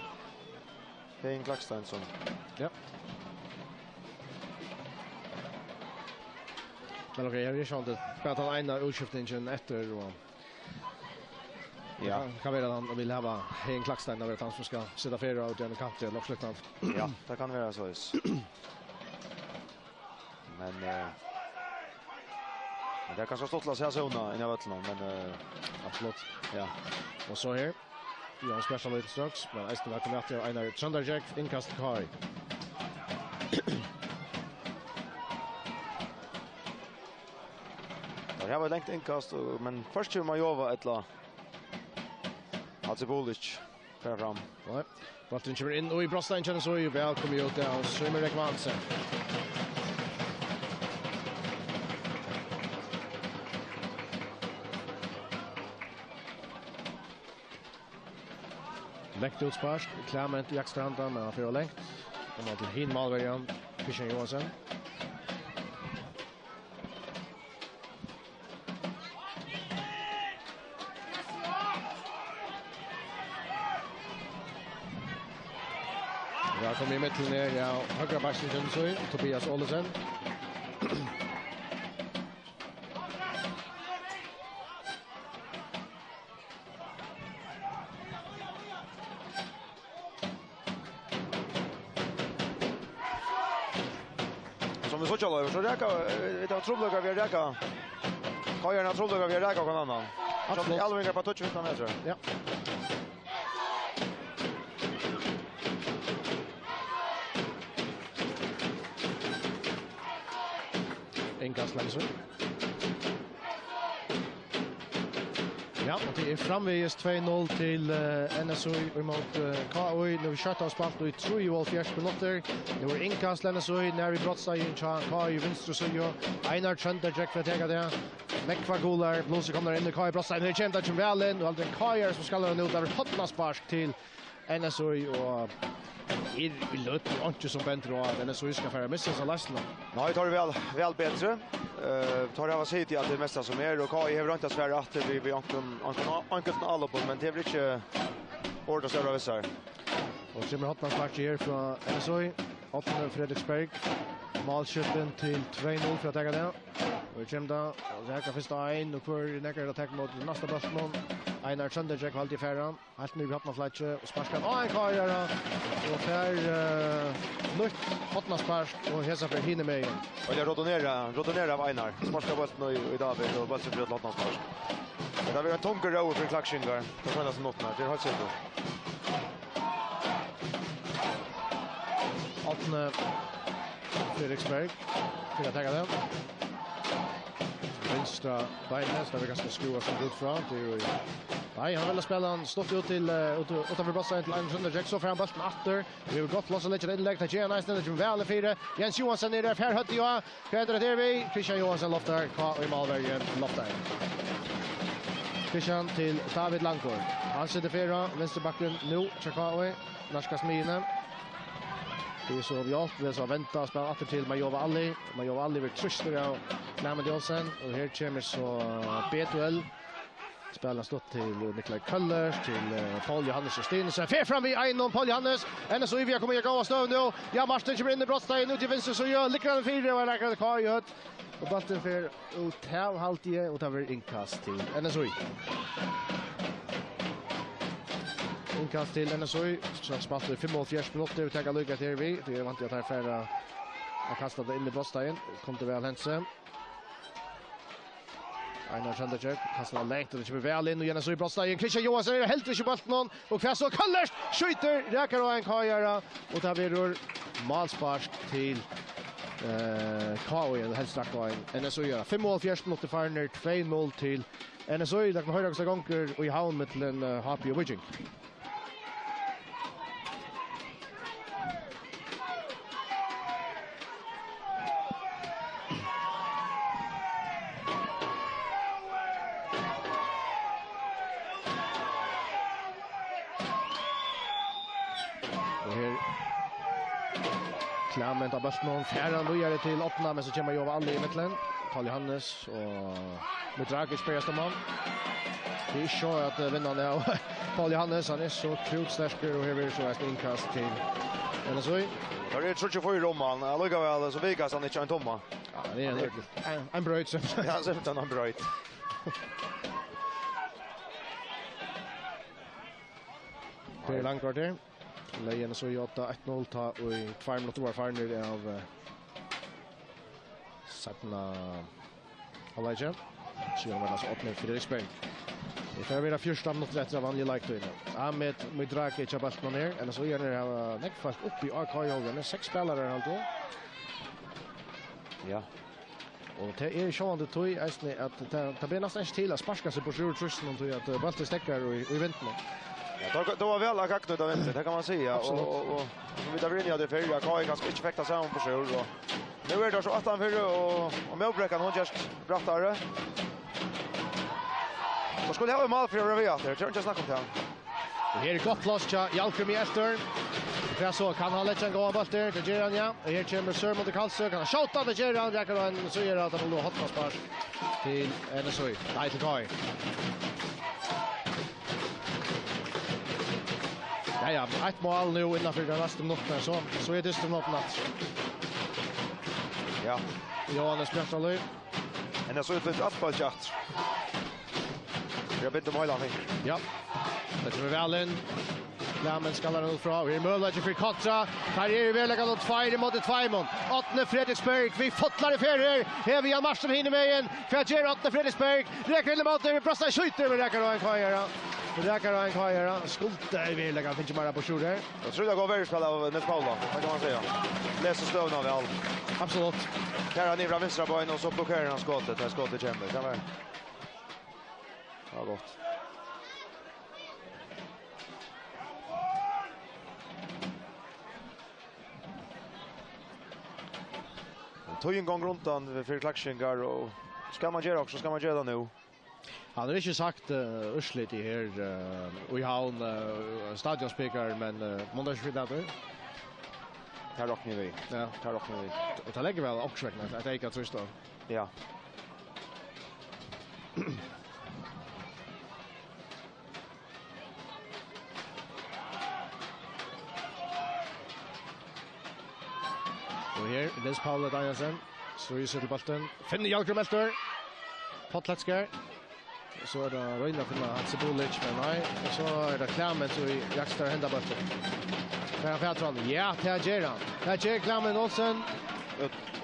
Det är en Klackstensson. Ja. Men okej, jag är ju inte spelat han ena utskiftningen efter och ja, kan vara att han vill ha en Klacksten över att han ska sitta fyra och den kant till loppslutet. Ja, det kan vara så. Men det kan så stått sig såna i Navatlon, men absolut. Ja. Och så här. Vi har special lite strax, men Esten har kommit till Einar Trönderjek inkast Kai. Det var längt inkast, men först kommer Majova ettla. Hatsibulic fram. Nej. Bollen kommer in och i Brostein känner så ju välkommen ut där och Sumrek Hansen. Läckt utsparsk, klämmer inte Jackstranda, men han får längt. De har till hin Malbergen, Christian Johansson. Jag kommer i mitten ner, ja, högra backen så Tobias Olesen. Som vi så tjallar, så räka, det har trobblökar vi räka. Kajarna trobblökar vi räka och någon annan. Som Alvingar på touch 15 meter. Ja. Inkast Langsson. Ja, och det är framvägs 2-0 till NSOI emot KOI. Nu vi kört av spalt i 3,5 minuter. Nu är inkast NSOI när vi brottsar in KOI vänster så Einar Trönderjek för att ta det. Mekva Gular, Blåse kommer in i KOI brottsar. Nu är känt att väl in och den KOI som ska lämna ut över Hotnaspark till NSOI och i löt inte som bäntro att NSOI ska föra missa så lasna. Nej, tar det väl bättre. Tar jag säga till att det mesta som är och KI har inte svär att vi ankelt alla på men det blir inte ordet så där så här. Och Simon Hotman sparkar här från NSOI. 8 Fredriksberg. Målskytten till 2-0 för att ta det. Och Jimda och Zaka första in och för näker attack mot nästa bollen. Einar Trönderjek har alltid färran. Allt nu Hotman flatche och sparkar en karriär och där lukt Hotman spark och hesa för hinner med igen. Och jag rotonerar av Einar. Sparkar bollen i David och bollen för Hotman spark. Det blir en tonker row för Klackskingar. Det får nästan något när det har sett. 8 Fredriksberg för att ta den. Vänstra beinet där vi ganska skruva som ut fram till nej, han vill spela han stått ut till utanför bossen till Einar Trönderjek så fram bollen åter. Vi har gått loss och lägger inlägg till Jens Nice till väl fyra. Jens Johansson är där för hött jag. Kväder det vi. Christian Johansson loftar och i Malbergen loftar. Christian till David Langkor. Han sitter fyra vänsterbacken nu Chakawe. Narskas Mine. Det är så avgjort, det är så vänta och spela åter till Majova Alli. Majova Alli vill truster av Clement Olsen. Och här kommer så B2L. Spelar stått till Nikolaj Köllers, till Paul Johannes och Stinsen. Fer fram vid Einon, Paul Johannes. NSOI vi har kommit igång och stå nu. Ja, Marsten kommer in i brottstegen ut i vänster så gör Likran 4 och räknar kvar i hött. Och bollen för ut här halvtid och tar vi inkast till NSOI. Inkast till NSOI. Så spalt i 45 minuter och tackar lycka till vi. Det är vant jag tar färra att kasta det in i brottstegen. Kom till väl hänse. Einar Trönderjek kastar längt och det kommer väl in och Jens i brottstegen. Christian Johansson är helt i bollen och kvar så Köllers skjuter räcker och en karriär och tar vi målspark till KOI eller helst räcker NSOI 45 minuter farner 2-0 till NSOI. Där kommer höra också gånger och i havn med till en Happy och Wigging. Klement av Böstnon, färran vidare till 8, men så kommer Jova Alli i mitten. Paul Johannes och Mudragic spelar man. Det är så att vinnarna av Paul Johannes, han är så krutstärker och här så är inkast till NSOI. Det är 34 romman, lukar väl så Vegas han inte en tomma. Ja, det är en bröt som. Ja, så utan en bröt. Per Langgaard där. Lejen så 8-1-0 ta och i 2 minuter var farner av Satna Elijah. Sedan var det så 8 Fredriksberg. Det får vara första minuter efter vanlig like då. Ahmed Mudragic har bollen ner, eller så gör det här neckfast upp i AK-joggen. 6 spelare alltid. Ja. Och det är sjönande tog att det blir nästan inte till att sparka sig på sjurtrusten och att bollen stäcker och i väntan. Ja, då var väl akakt utav vänster, det kan man säga. Och vi där inne hade förra KI kanske inte fäkta sig på sjur och nu är det så 8 för och Melbrekan hon just brattare. Och skulle ha mål för Revia där. Jag just snacka om det. Och här är gott plats till Jalkrum i efter. För så kan han lägga en gå boll där till Geran ja. Och här kommer Sör mot Karlsö, kan han skjuta till Geran, räcker han så gör att han då hotpass pass till NSOI. Nej till Kai. Ja, ett mål nu innanför den nästa minuten så är det just något natt. Ja. Johannes Björnström. En så ut ett spelchat. Jag vet inte om han. Ja. Det kommer väl in. Klammen skallar ut fra. Vi möller för kontra. Här är väl lägga 2 mot 2 mot. 8 Fredriksberg. Vi fotlar i fjärde. Här vi har match som hinner med igen. För 8 Fredriksberg. Räcker in mot det. Bröstar skjuter med räcker och en kvar. Räcker och en kvar. Skulta vi lägga finns bara på sjur. Jag tror det går väl spela av Nils Paula. Vad kan man säga? Läs och stövna vi all. Absolut. Här han i från vänstra bön och så blockerar han skottet. Det skottet kommer. Kan vara. Ja, gott. Tog en gång runt han för klaxingar och ska man göra också, ska man göra det nu. Han har inte sagt urslit i här och i havn stadionspikar men måndagsfridag då. Här rockar vi. Ja, här rockar vi. Och det lägger väl också att det inte trösta. Ja. Och här Nils Paula Danielsen så i till bollen. Finner Jalkrum efter. Potlatskär. Så är det Röjna för Hatsibulic men nej. Och så är det Klammen så i Jackstar hända bollen. För Fältron. Ja, till Geran. Där ger Klammen Olsen.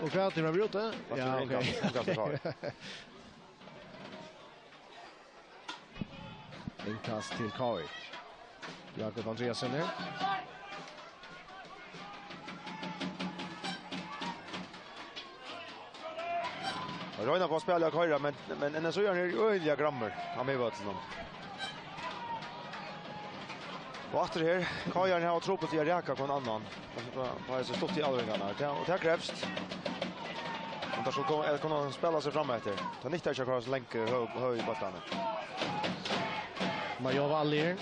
Och Fältron har brutit det. Ja, okej. Inkast till Kai. Jakob Andreasen här. Röjna på att spela Kaira, men så gör han öliga grammer av mig till dem. Och efter här, Kaira har tro på att jag räkar på en annan. På att stått i allringarna. Och det krävs. Om det skulle kunna spela sig fram efter. Det är inte att jag kan länka hög i battanen. Majova Allier.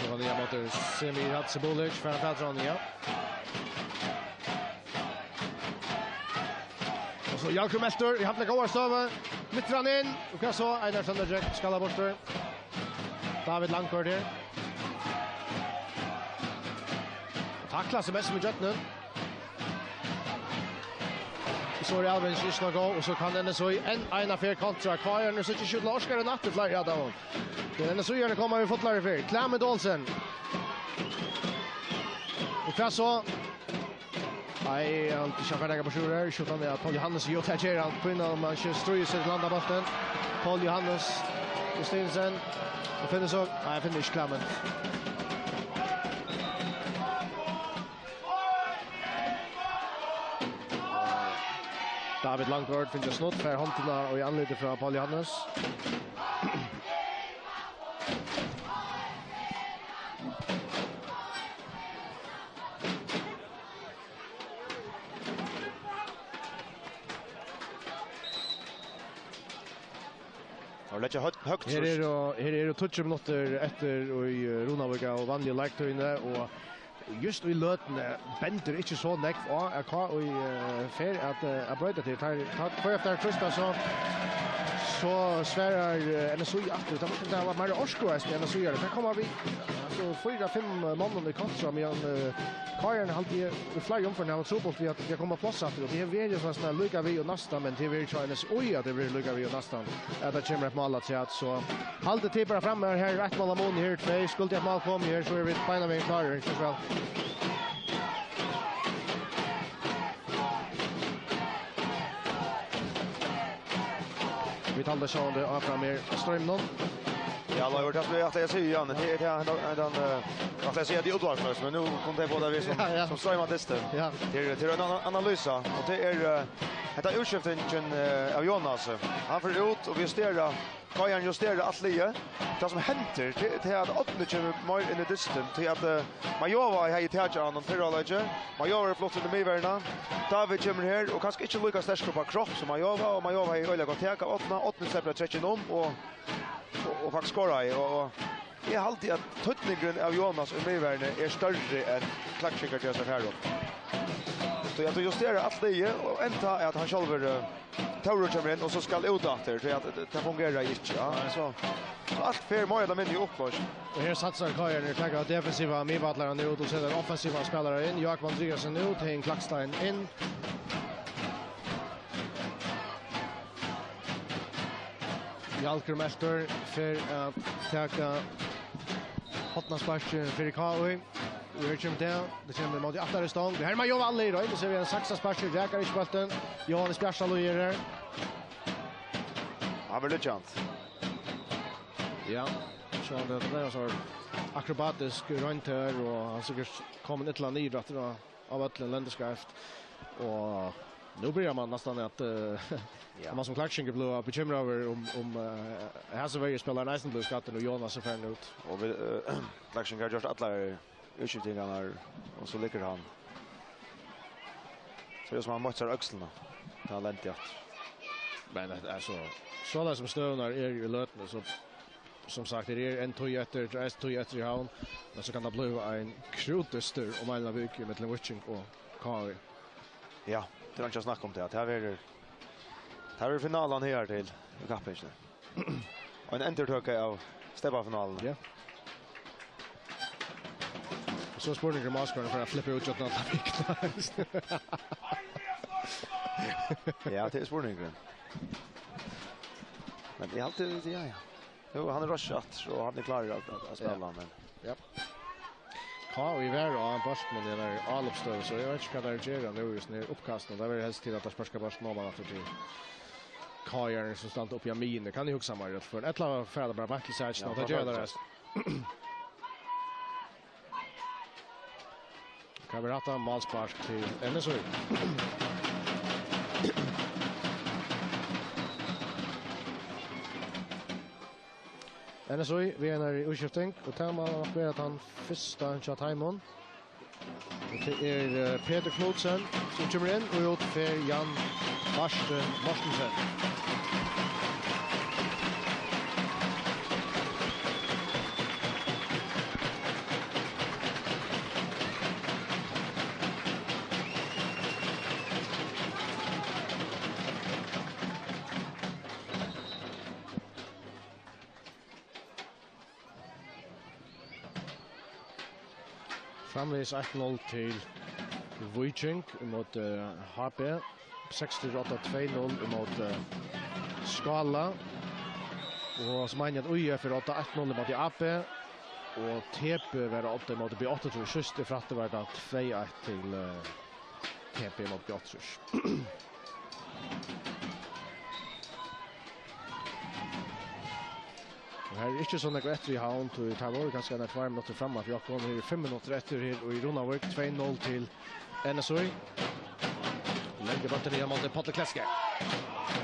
Det var nya mot Semir Hatsibulic för en fältron, ja. Så Jalkrum Ester, i hamnar går stöva. Mittran in. Och kan så Einar Sandberg skalla bort. David Langgaard där. Tacklar sig mest med jetten. Så är Alvin Schissna gå och så kan den så en Einar för kontra kvar nu så inte skjuta Oskar natt för ja då. Den så gör det kommer vi fotlar för. Klammen Olsen. Och kan så Nej, han ska lägga på sjur. Skjuter han Paul Johannes och Jota Geran på innan Manchester United landar bollen. Paul Johannes och Stensen. Och finner så. Nej, finner inte Klammen. David Langgaard finner snott för händerna och i anledning från Paul Johannes. Lägga högt. Här är det 20 minuter efter och i Runaberga och vanliga lektöjne och just i løten bender ikke så nekv og hva og fer at brøyde til for efter Krista så svärar NSU att det var mer orskoes med NSU. Det kommer vi alltså 4-5 månader i kontra med Kajan alltid flyger om för när så på att jag kommer plats att det är väl så snäll lucka vi och nästa men det vill Chinese att det vill lucka vi och nästa att det kommer ett mål att säga så håll det bara fram här rätt mål mån här två skulle ett mål komma här så är vi på väg klara inte så väl. Vi talar så det av fram här ström någon. Ja, det har gjort att jag säger igen. Det är att jag säger det utvarslöst, men nu kom det på det vi som strömmar testen. Ja. Till en analysa och det är detta utskiftningen av Jonas. Han får ut och vi justerar Kajan justerar atlige. Det som händer till att åttne kommer mer in i distan till att Majova har ju tagit an och förhållande. Majova är flott i medvärna. David kommer här och kanske inte lika stark på kropp som Majova och Majova har ju öliga tag åttne släpper träcken om och faktiskt skora och jag har alltid att tutningen av Jonas i medvärna är större än klackskickar till här då. Så jag justerar atlige och ända att han själv Tauro kommer in och så ska ut efter så att det fungerar inte. Ja, så allt för mer eller mindre upploss. Och här satsar Kajan nu tackar defensiva medvallare nu och sätter offensiva spelare in. Jakob Andreasen nu till en Klackstein in. Jalker Mester för att tacka hotnasparken för KV. Vi kommer down. Det kommer mot åtta stång. Det här man gör alla i då. Så vi en saxa spark till Räkar i spalten. Johannes Bjärsal och ger Han vill chans. Ja. Så det är så akrobatisk runt här och han säkert kommer ett land i idrott av ett landskap och nu börjar man nästan att man som klackskinger blå bekymrar över om Hasevejer spelar nästan blå skatten och Jonas så färd ut. Och vi klackskinger just alla utskjutningarna och så ligger han. Så det som han matchar axlarna. Talentigt. Men alltså så där som stövnar är ju lötna så som sagt det är en tojetter i havn men så kan det bli en krutester om alla veckor med Witching och Kari. Ja, det är inte snack om det att här är finalen här till kappingen. Och en entertöka av Steppa-finalen. Ja. Så spårningen Maskarna för att flippa ut att alla vikna. Ja, det är spårningen. Men det är alltid ja. Jo, han är rushat så han är klar att spela men ja. Ja, vi var och Boston det där allopstöv så jag vet inte vad det gör nu just när uppkasten där är helst till att sparka bort någon efter till. Kajar som stannar upp i min det kan ni huxa mig för ett lag färda bara back i sidan och det gör det. Kamerata Malspark till NSU. NSU vi är i utskiftning och Tama har att han första chat Haimon. Det är Peter Knudsen som kommer in och ut för Jan Mortensen. Framvis 1-0 till Wojcik mot HP. 68-2-0 mot Skala. Och som manjat Uja för 8-1-0 mot AP. Och TP var 8 mot B8 tror just i fratte var det 2-1 till TP mot B8. Här är inte så något efter i havn till Tavor ganska när 2 minuter framåt. Jag kommer 5 minuter efter här i Ronavik 2-0 till NSU. Lägger bollen ner mot Patrick Kleske.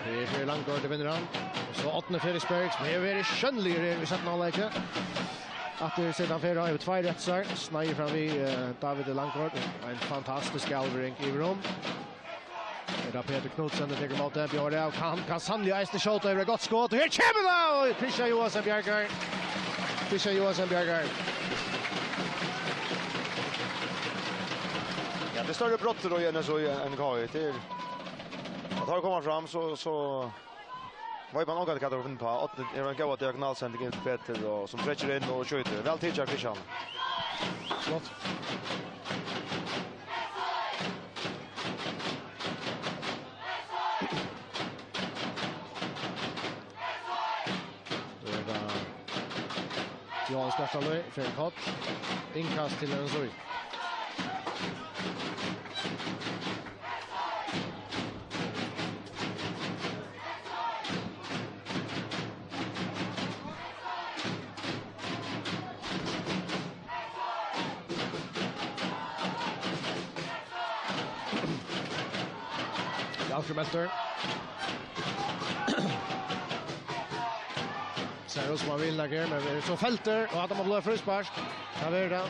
Det är Langgaard det vinner han. Så 8 Fredriksbergs men det är skönligare i sätten halvlek. Att det sedan för över 2 rättsar snäger fram vi David Langgaard en fantastisk galvering i rum. Det är Peter Knudsen det tar mot det Björn kan sannolikt ästa skjuta över ett gott skott och här kommer det Christian Johansson Bjärgar Ja, det är större brott då igen så en KI till. Att har kommit fram så vad man något kan ta in på att det är en god diagonalsändning till Peter och som stretcher in och skjuter. Väl till Jack Christian. Flott. Johan Skartalöj för en kott. Inkast till en Sui. Alfred Melter. Ser ut som han vill lägga men så fälter och att de har blivit frispark. Där är det.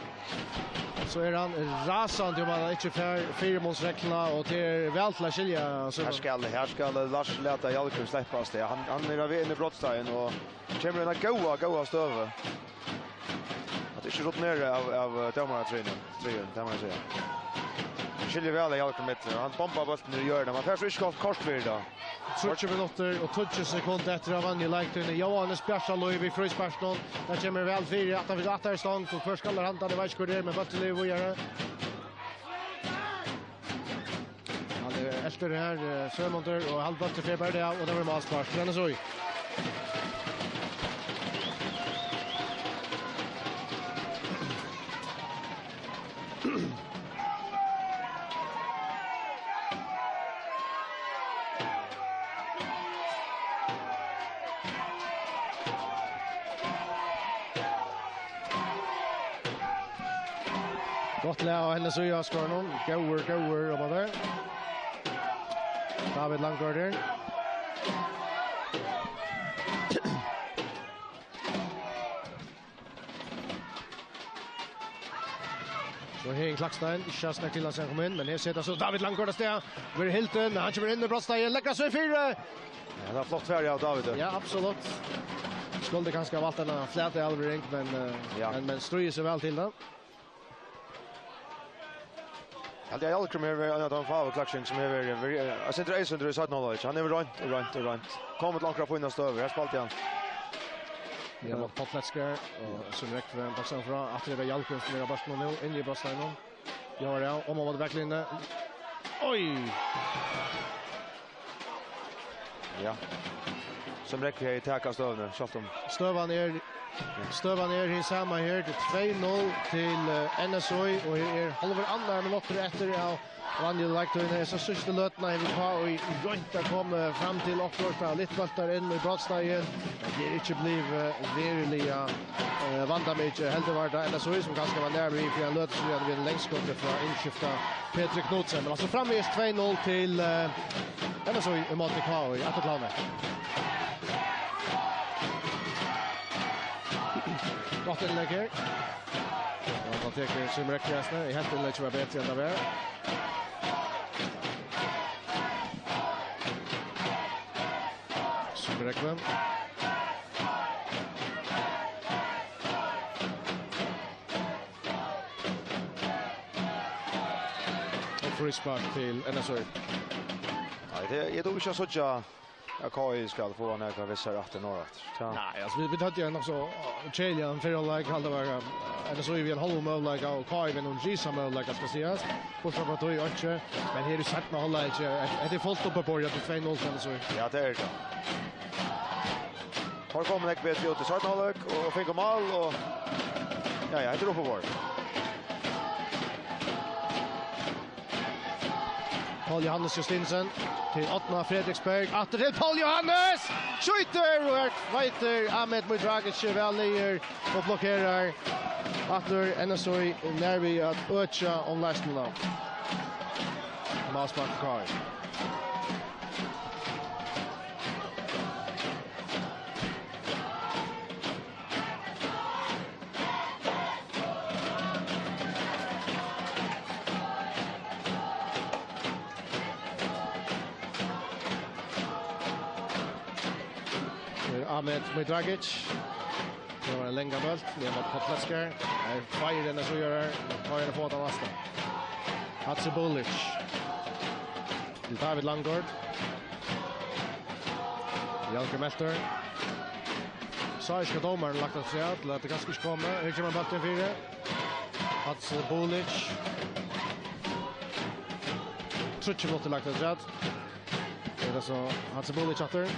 Så är han rasande om han inte fyra målsreglerna och till väl till att skilja. Här ska Lars leta Jalkur släppas det. Han är vid i brottstegen och kommer en goa stöve. Att det inte rått ner av domartrinen. Det man säga. Skiljer väl i Jalkur mitt. Han bombar bollen och gör det. Man får så inte kort för det. 20 minuter och 20 sekunder efter av Anja Leiktun. Johannes Bjärsaloy vid frisparkstånd. Där kommer väl fyra att han vill att stångt och först skallar han det vet hur det med bollen och göra. Han är efter det här Sömonter och halvbult till Feber det och det var målspark. Den är så. Gott lä och hennes och jag skår någon. Goer och där. David Langgaard. Så här en Klackstein, just när till sen kom in, men här sätter så David Langgaard där. Över Hilton, han kommer in i brottstegen, lägger sig fyra. Ja, det är flott färg av David. Ja, absolut. Skulle kanske ha valt en fläta i Alvering, men stryger sig väl till den. Ja, jag kommer över en av Favo Klaxing som är jag sitter i under så knowledge. Han är runt. Kommer långt på innan stöver. Här spalt igen. Ja, mot Potletsker och som räcker för en passning från att det är Jalkun som är bäst nu in i Brastinen. Ja, det om man var verkligen inne. Oj. Ja. Som räcker i täcka stöven Charlton. Stövan är i samma här till 2-0 till NSOI och är halva andra minuter efter av Anja Leiktun är så sista lötna i VK och i Jonta kom fram till Ocklorta lite bultar in i brottstegen. Det är inte blivit verkliga vanda mycket helt var det NSOI som kanske var närmare i för en löt så hade vi en längskott från inskifta Peter Knudsen men alltså framvis 2-0 till NSOI mot VK i attacklanet. Gott inlägg här. Ja, man tycker som räcker i helt inlägg var bättre än det var. Som räcker. Och frispark till NSU. Ja, det är då inte så att KI ska få en några vissa rätt norrut. Nej, alltså vi hade ju också Chelian för alla kallar vara eller så är vi en halv mål och KI med någon gisa mål ska sägas. Bortsett från att det inte men här är sagt med hålla inte det är fullt uppe på det 2-0 så. Ja, det är det. Har kommit bättre ut i Sartnalök och fick mål och ja, inte upp på bord. Paul Johannes Justinsen till Ottna Fredriksberg. Åter till Paul Johannes! Skjuter och fighter Ahmed Mudragic väl ner och blockerar. Åter NSOI när vi att öka om läsningen. Maspark kvar. Ahmed Mudragic. Det var en längre boll ner mot Potletsker. Fire den så gör tar en fot av nästa. Hatze Bulic. Till David Langgaard. Jalker Melter. Så ska domaren lagt att säga att det ganska ska komma. Här kommer bollen fyra. Hatze Bulic. Trutche mot lagt att säga. Det är så Hatze Bulic efter.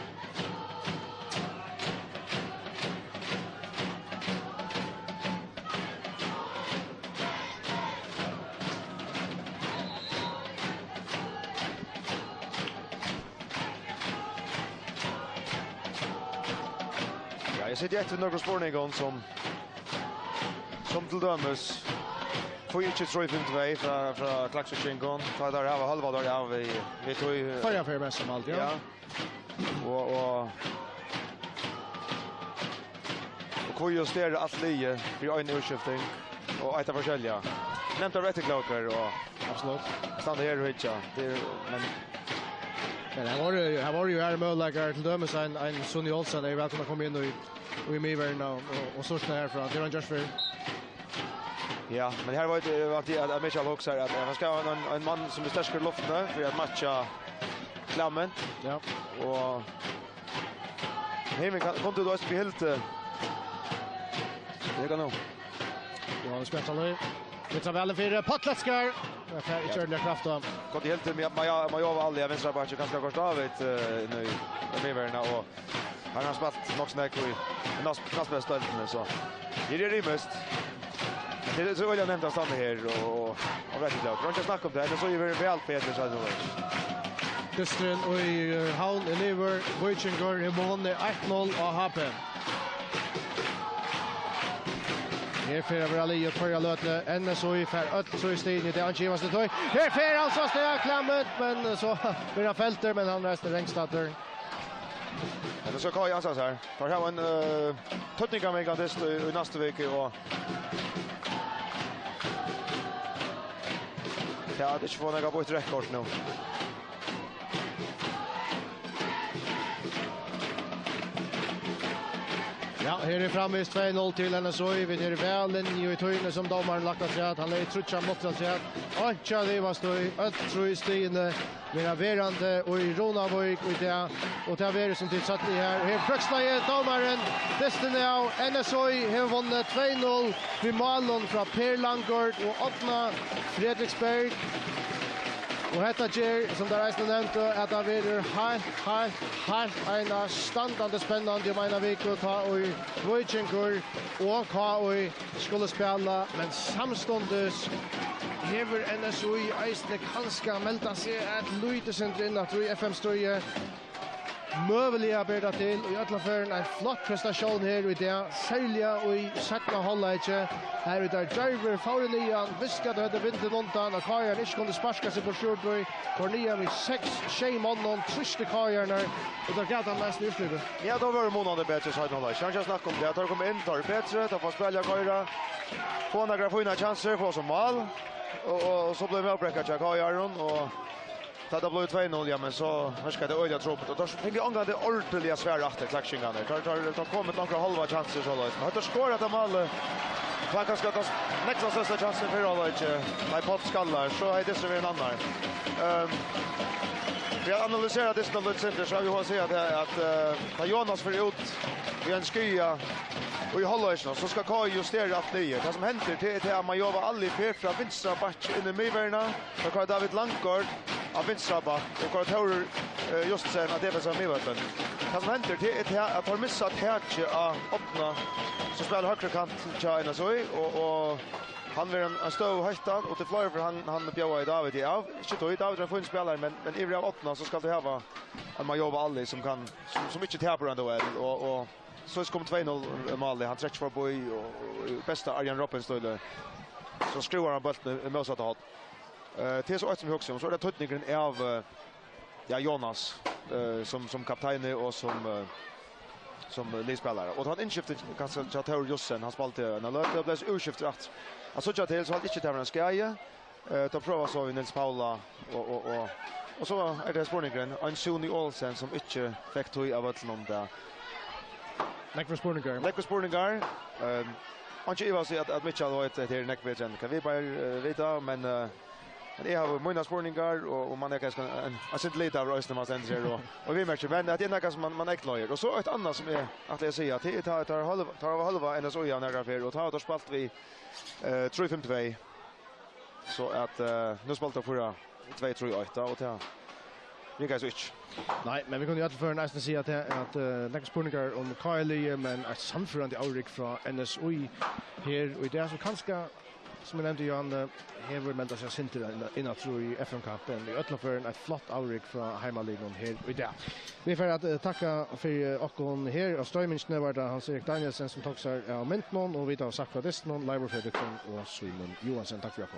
Jag sitter efter några spårningar som till dömes får ju inte tro i 5-2 från Klaxvikingen. Ta där av halva där av vi tog ju förra för mest som alltid. Ja. Och får justera allt lie för en utskiftning och ett av forskjelliga. Nämnt av rätteklaker och Absolut. stanna här och hitcha. Men här var ju här möjligheter till dömes en Sonny Olsen är välkommen att komma in och i Mivern och sortna härifrån. Det är en Joshua. Ja, men här var det att Michael Hawks här att han ska ha en man som är stark i luften för att matcha Klammen. Ja. Och Heming kom till då att spela helt det kan nog. Johannes Bertalöj. Det tar väl för Patlatskar. Det är inte ordentligt kraft då. Kom till helt med man jobbar alla vänstra back ganska kort av ett nu med Verna och han har spelat nog snack i nästa stället så. Det är rimligt. Det så vill jag nämna stanna här och rätt klart. Kan inte snacka om det. Det så är väl Peter så då. Dystren och i Havn Elever Boichengar i mån 1-0 av Hapen. Här för Ali och förra lötle NSOI för 3 steg i det angivaste tog. Här för alltså Stig Klammet men så blir han fälter men han resten Rängstadter. Det så kan jag säga så här. För här var en Tottenham megandist i nästa vecka och ja, det är inte få på ett rekord nu. Ja, här är framvis 2-0 till NSOI. Vi är väl in i tøyene som domaren lagt att säga att han lägger trutcha mot att säga att Ancha Levas då i 3 stigande med verande och i Ronavik och det och det är som till satt i här. Här fröxlar domaren Destiny av NSOI har vunnit 2-0 vid målen från Per Langgaard och Otna Fredriksberg. Och detta ger, som det reisende nevnte, at det blir helt en standande spännande om en vecka ta og Voichenkur og KOI skulle spela, men samstundes hever NSOI eisne kanskje melda seg at Luitesentret inn at FM-strøye möjliga bättre till och i alla fall en flott prestation här i det sälja och i sätta hållage här ute driver Faurelian viskar det hade vinter undan och Kajan inte kunde sparka sig på Sjurborg Cornelia med 6 man och triste Kajan och då gav han mest utslag. Ja, då var det månader bättre så hade han chans att komma. Det tar komma in tar bättre att få spela Kajan. Få några fina chanser för som mål och så blev det uppbräckat Kajan och ta det blev 2-0 ja men så här ska det öliga tråpet och då fick jag angående ordentliga svär efter klaxingarna. Tar kommit några halva chanser så låt. Men det skorar det mål. Klaxar ska ta nästa sista chansen för alla inte. Nej pop skallar så är det så en annan. Vi har analyserat det som lite center så vi har sett att Jonas för ut i en skya och i Hallöjsen så ska Kai justera att det. Det som händer till att man jobbar alla i från vänstra back in i Miverna. Så Kai David Langgaard av vänstra back och Kai Tor just sen att det är så Miverton. Det som händer till att har missat härche att öppna så spelar högra kant China så och han vill en stå högtan och till flyr för han bjöd i David i av. Inte då i David har funnits spelare men i av 8 så ska det ha att man jobbar alla som kan som inte täpper ändå och så kom 2-0 mål. Han stretch för boy och bästa Arjen Roppen stod så skruvar han bollen med så att ha. Till så att som också så är det Tottenham av ja Jonas som kapten och som lidspelare. Och han inskiftet kanske Chateau Jossen han spelade när det blev urskiftat rätt. Alltså jag till så att inte tävla ska ta prova så i Nils Paula och så är det spårningen en Sonny Olsen som inte fick tog av att någon där. Neck for Sportingar. Han inte var så att Mitchell var ett här neck vet kan vi bara veta men Men jag har mina spårningar och man är kanske en sitt lite av rösten man ständer sig och vi märker men att det är något som man äcklar. Och så ett annat som är att jag säger att det tar halva NSO i några för och tar då spalt vi 3-5-2. Så att nu spaltar förra 2-3-8 och det Riga switch. Nej, men vi kunde ju alla för nästan säga att nästa spurningar om Kylie men ett samförande Aurik från NSOI här och det är så kanske som jag nämnde Jan hever melda sig sinter innan tror i FM-kampen. I ötla för ett flott Aurik från hemmaligan här och det. Vi får att tacka för okon här och strömmingsne var det Hans-Erik Danielsen som tog sig av Mentnon och vi tar sagt för det någon live för det och Simon Johansson tack för att